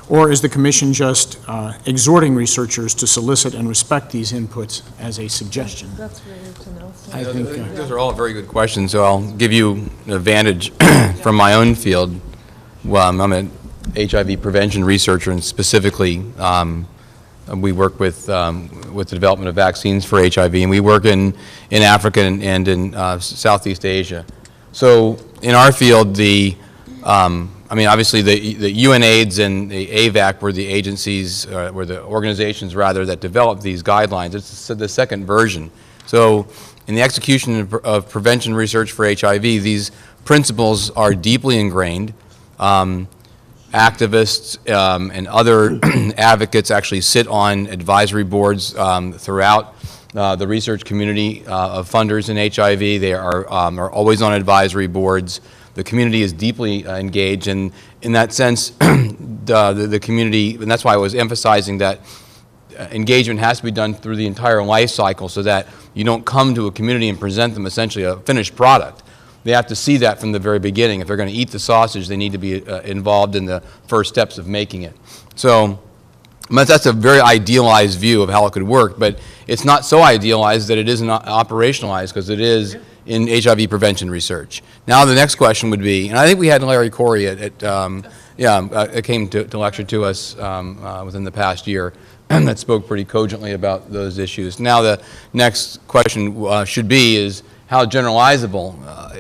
C: Or is the Commission just exhorting researchers to solicit and respect these inputs as a suggestion?
F: That's really to know.
C: I think,
D: Those are all very good questions, so I'll give you an advantage from my own field. Well, I'm an HIV prevention researcher, and specifically, we work with the development of vaccines for HIV, and we work in Africa and in Southeast Asia. So in our field, obviously the UNAIDS and the AVAC were the agencies, were the organizations rather, that developed these guidelines. It's the second version. So in the execution of prevention research for HIV, these principles are deeply ingrained. Activists and other advocates actually sit on advisory boards throughout the research community of funders in HIV. They are always on advisory boards. The community is deeply engaged, and in that sense, the community, and that's why I was emphasizing that engagement has to be done through the entire life cycle, so that you don't come to a community and present them essentially a finished product. They have to see that from the very beginning. If they're going to eat the sausage, they need to be involved in the first steps of making it. So that's a very idealized view of how it could work, but it's not so idealized that it isn't operationalized, because it is in HIV prevention research. Now the next question would be, and I think we had Larry Corey came to lecture to us within the past year, that spoke pretty cogently about those issues. Now the next question should be is, how generalizable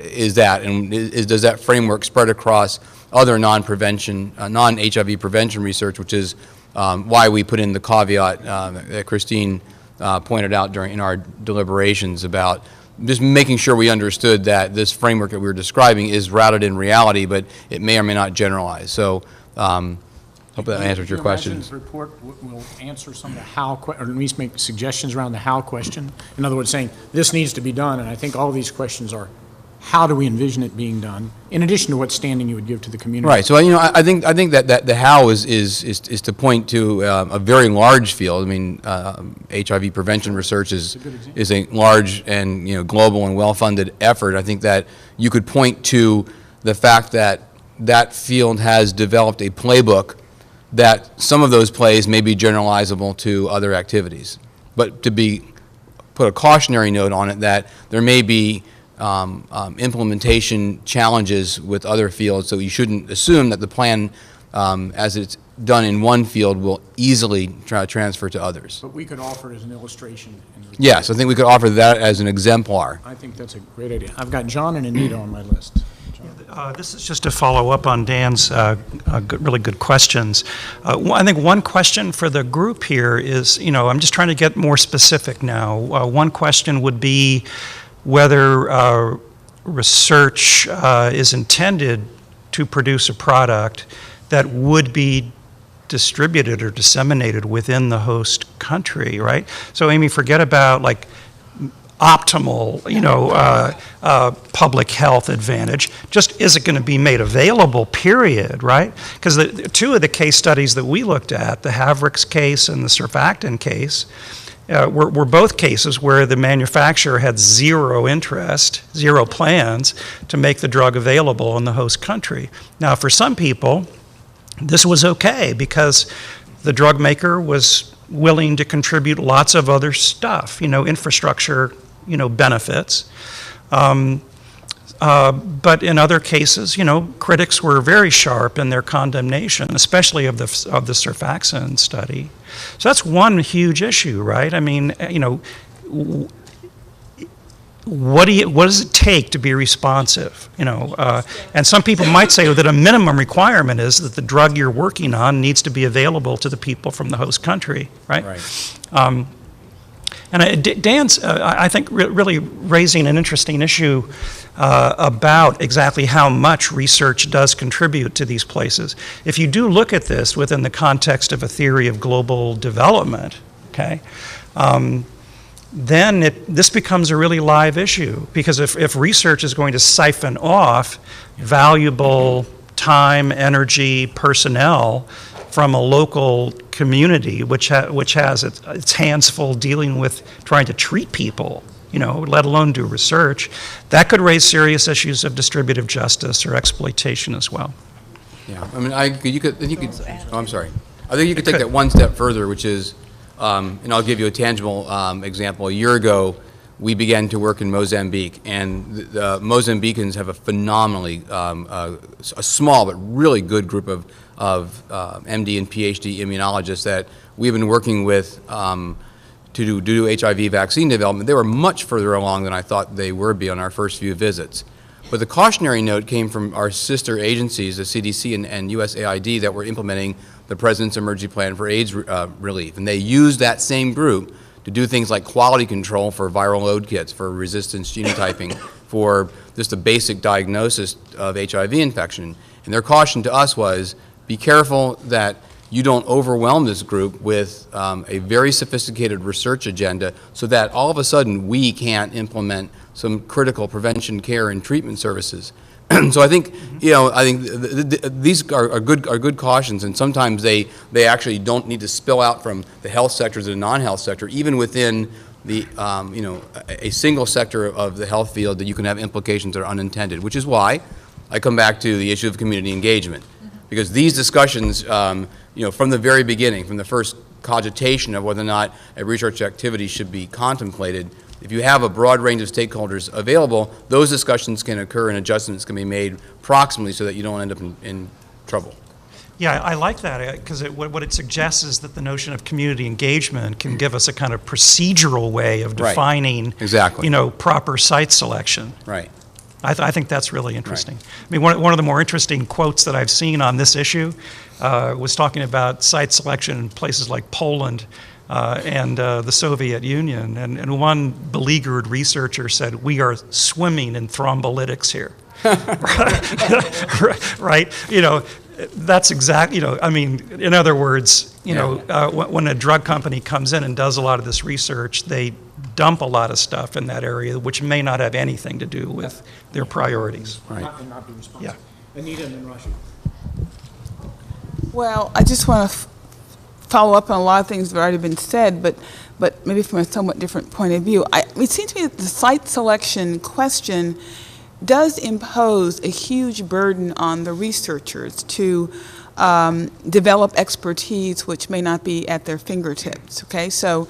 D: is that, and does that framework spread across other non-HIV prevention research, which is why we put in the caveat that Christine pointed out in our deliberations about just making sure we understood that this framework that we were describing is rooted in reality, but it may or may not generalize. So hope that answers your question.
C: The report will answer some of the how, or at least make suggestions around the how question. In other words, saying this needs to be done, and I think all of these questions are how do we envision it being done, in addition to what standing you would give to the community?
D: Right, so, I think that the how is to point to a very large field. I mean, HIV prevention research is a large and, global and well-funded effort. I think that you could point to the fact that that field has developed a playbook that some of those plays may be generalizable to other activities. But put a cautionary note on it that there may be implementation challenges with other fields, so you shouldn't assume that the plan, as it's done in one field, will easily transfer to others.
C: But we could offer it as an illustration.
D: Yes, I think we could offer that as an exemplar.
C: I think that's a great idea. I've got John and Anita on my list.
I: This is just to follow up on Dan's really good questions. I think one question for the group here is, I'm just trying to get more specific now. One question would be whether research is intended to produce a product that would be distributed or disseminated within the host country, right? So, Amy, forget about optimal, public health advantage. Just is it going to be made available, period, right? Because two of the case studies that we looked at, the Havrix case and the surfactant case, were both cases where the manufacturer had zero interest, zero plans to make the drug available in the host country. Now, for some people, this was okay because the drug maker was willing to contribute lots of other stuff, infrastructure, benefits. But in other cases, critics were very sharp in their condemnation, especially of the surfactant study. So that's one huge issue, right? I mean, what does it take to be responsive? And some people might say that a minimum requirement is that the drug you're working on needs to be available to the people from the host country, right? And Dan's, I think, really raising an interesting issue about exactly how much research does contribute to these places. If you do look at this within the context of a theory of global development, okay, then this becomes a really live issue, because if research is going to siphon off valuable time, energy, personnel from a local community which has its hands full dealing with trying to treat people, let alone do research, that could raise serious issues of distributive justice or exploitation as well.
D: Yeah, I mean, I'm sorry. I think you could take that one step further, which is, and I'll give you a tangible example. A year ago, we began to work in Mozambique, and the Mozambicans have a phenomenally, a small but really good group of MD and PhD immunologists that we've been working with to do HIV vaccine development. They were much further along than I thought they would be on our first few visits. But the cautionary note came from our sister agencies, the CDC and USAID, that were implementing the President's Emergency Plan for AIDS relief. And they used that same group to do things like quality control for viral load kits, for resistance genotyping, for just a basic diagnosis of HIV infection. And their caution to us was, be careful that you don't overwhelm this group with a very sophisticated research agenda so that all of a sudden we can't implement some critical prevention care and treatment services. So I think, these are good cautions, and sometimes they actually don't need to spill out from the health sector to the non-health sector, even within the, a single sector of the health field, that you can have implications that are unintended, which is why I come back to the issue of community engagement. Because these discussions, from the very beginning, from the first cogitation of whether or not a research activity should be contemplated, if you have a broad range of stakeholders available, those discussions can occur and adjustments can be made proximally so that you don't end up in trouble.
I: Yeah, I like that, because what it suggests is that the notion of community engagement can give us a kind of procedural way of defining, proper site selection.
D: Right.
I: I think that's really interesting. Right. I mean, one of the more interesting quotes that I've seen on this issue was talking about site selection in places like Poland and the Soviet Union. And one beleaguered researcher said, "We are swimming in thrombolytics here." Right? That's exactly, I mean, in other words, You know, when a drug company comes in and does a lot of this research, they dump a lot of stuff in that area, which may not have anything to do with their priorities.
D: Right.
C: And not be responsible.
I: Yeah.
C: Anita and then Rashid.
J: Well, I just want to follow up on a lot of things that have already been said, but maybe from a somewhat different point of view. It seems to me that the site selection question does impose a huge burden on the researchers to develop expertise which may not be at their fingertips, okay? So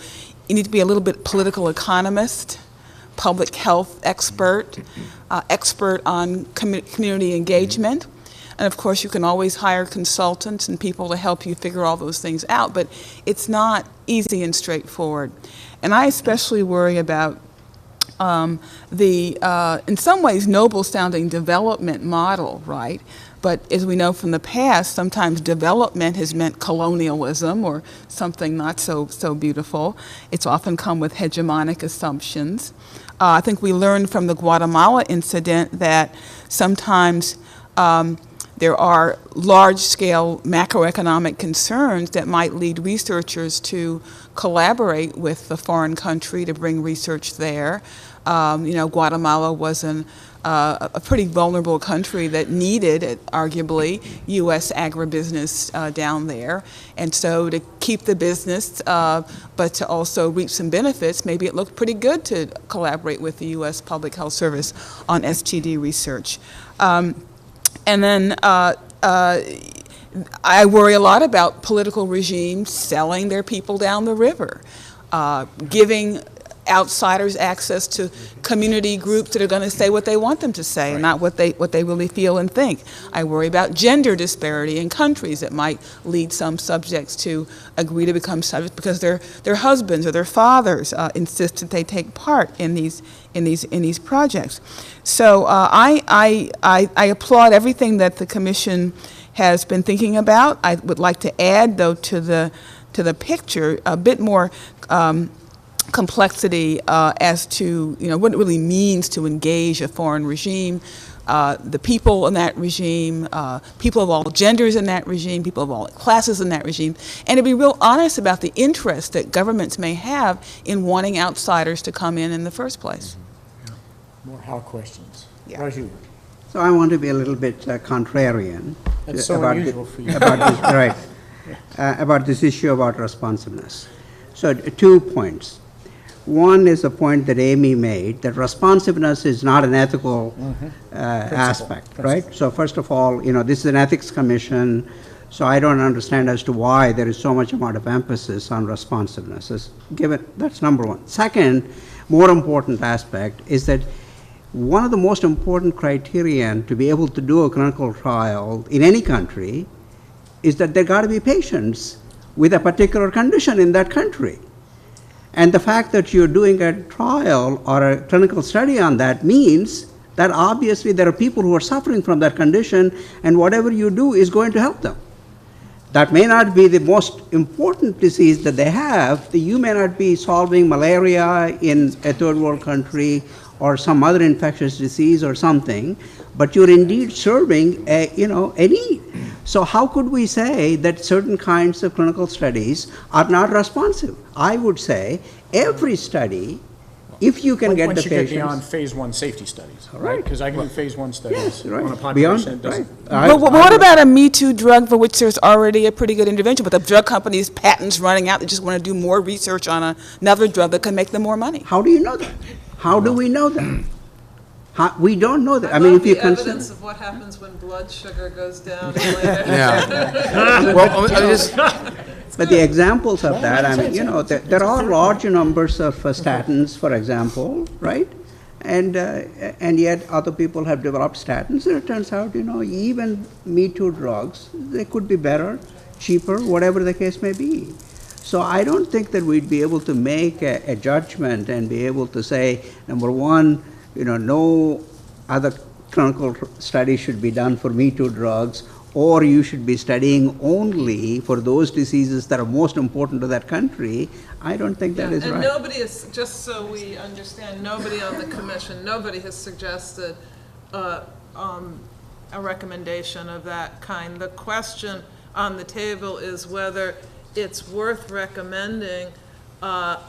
J: you need to be a little bit political economist, public health expert, expert on community engagement. And of course, you can always hire consultants and people to help you figure all those things out, but it's not easy and straightforward. And I especially worry about in some ways, noble-sounding development model, right? But as we know from the past, sometimes development has meant colonialism or something not so beautiful. It's often come with hegemonic assumptions. I think we learned from the Guatemala incident that sometimes there are large-scale macroeconomic concerns that might lead researchers to collaborate with the foreign country to bring research there. You know, Guatemala was a pretty vulnerable country that needed, arguably, U.S. agribusiness down there. And so to keep the business, but to also reap some benefits, maybe it looked pretty good to collaborate with the U.S. Public Health Service on STD research. And then I worry a lot about political regimes selling their people down the river, giving outsiders access to community groups that are going to say what they want them to say, and not what they really feel and think. I worry about gender disparity in countries that might lead some subjects to agree to become subjects because their husbands or their fathers insist that they take part in these projects. So I applaud everything that the Commission has been thinking about. I would like to add, though, to the picture a bit more complexity as to what it really means to engage a foreign regime, the people in that regime, people of all genders in that regime, people of all classes in that regime, and to be real honest about the interest that governments may have in wanting outsiders to come in the first place.
C: More how questions.
J: Yeah.
C: Raju.
K: So I want to be a little bit contrarian.
C: That's so unusual for you.
K: About this issue about responsiveness. So 2 points. One is the point that Amy made, that responsiveness is not an ethical aspect, right? So first of all, this is an ethics commission, so I don't understand as to why there is so much amount of emphasis on responsiveness. That's number one. Second, more important aspect is that one of the most important criterion to be able to do a clinical trial in any country is that there got to be patients with a particular condition in that country. And the fact that you're doing a trial or a clinical study on that means that obviously there are people who are suffering from that condition, and whatever you do is going to help them. That may not be the most important disease that they have. You may not be solving malaria in a third world country or some other infectious disease or something, but you're indeed serving a need. So how could we say that certain kinds of clinical studies are not responsive? I would say every study, if you can get the patients.
C: Once you get beyond phase 1 safety studies, right? Because I can do phase 1 studies on a population
K: Beyond,
C: that doesn't.
J: But what about a Me Too drug for which there's already a pretty good intervention, but the drug company's patents running out, they just want to do more research on another drug that can make them more money?
K: How do you know that? How do we know that? We don't know that. I mean, if you consider
F: evidence of what happens when blood sugar goes down later.
D: Yeah. Well,
K: but the examples of that, I mean, there are large numbers of statins, for example, right? And yet other people have developed statins. And it turns out, even Me Too drugs, they could be better, cheaper, whatever the case may be. So I don't think that we'd be able to make a judgment and be able to say, number one, no other clinical study should be done for Me Too drugs, or you should be studying only for those diseases that are most important to that country. I don't think that is right.
F: And nobody is, just so we understand, nobody on the commission, nobody has suggested a recommendation of that kind. The question on the table is whether it's worth recommending that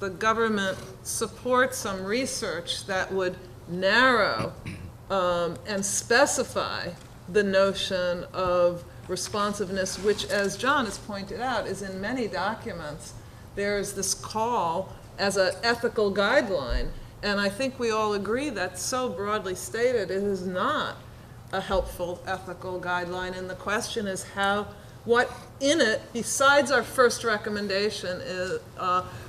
F: the government support some research that would narrow and specify the notion of responsiveness, which, as John has pointed out, is in many documents. There's this call as an ethical guideline, and I think we all agree that so broadly stated, it is not a helpful ethical guideline, and the question is what in it, besides our first recommendation, is,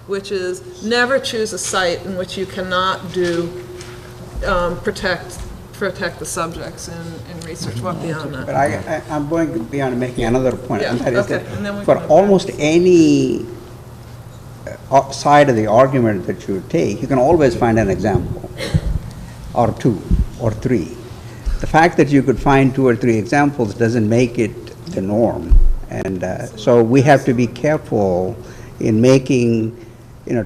F: which is never choose a site in which you cannot protect the subjects in research. What beyond that?
K: But I'm going beyond making another point, and
F: Yeah,
K: that is
F: okay, and then we
K: that for
F: can-
K: almost any side of the argument that you take, you can always find an example, or two, or three. The fact that you could find 2 or 3 examples doesn't make it the norm. And so we have to be careful in making,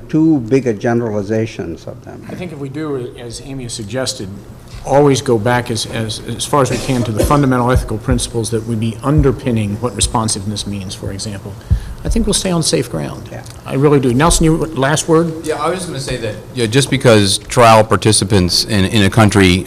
K: too big a generalizations of them.
C: I think if we do, as Amy has suggested, always go back as far as we can to the fundamental ethical principles that would be underpinning what responsiveness means, for example, I think we'll stay on safe ground.
K: Yeah.
C: I really do. Nelson, last word?
D: Yeah, I was just going to say that, just because trial participants in a country,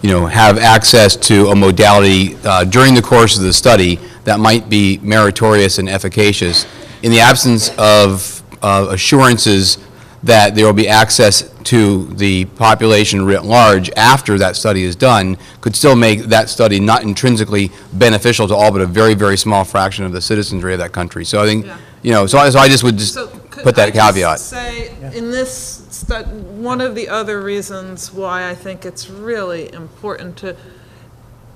D: have access to a modality during the course of the study that might be meritorious and efficacious, in the absence of assurances that there will be access to the population writ large after that study is done, could still make that study not intrinsically beneficial to all but a very, very small fraction of the citizenry of that country. So I think, so I just would just put that caveat.
F: Say, in this one of the other reasons why I think it's really important to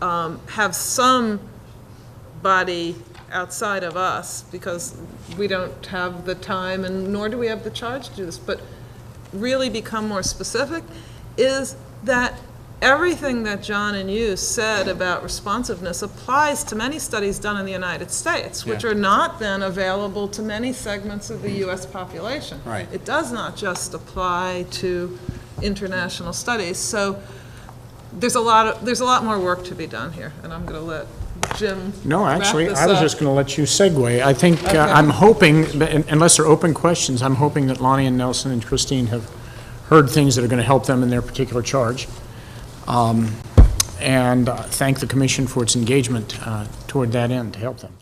F: have somebody outside of us, because we don't have the time and nor do we have the charge to do this, but really become more specific, is that everything that John and you said about responsiveness applies to many studies done in the United States, which are not then available to many segments of the U.S. population.
D: Right.
F: It does not just apply to international studies. So there's a lot more work to be done here, and I'm going to let Jim
C: No,
F: wrap
C: actually,
F: this
C: I was
F: up.
C: just going to let you segue. I think,
F: Okay.
C: I'm hoping, unless there are open questions, I'm hoping that Lonnie and Nelson and Christine have heard things that are going to help them in their particular charge. And thank the Commission for its engagement toward that end to help them.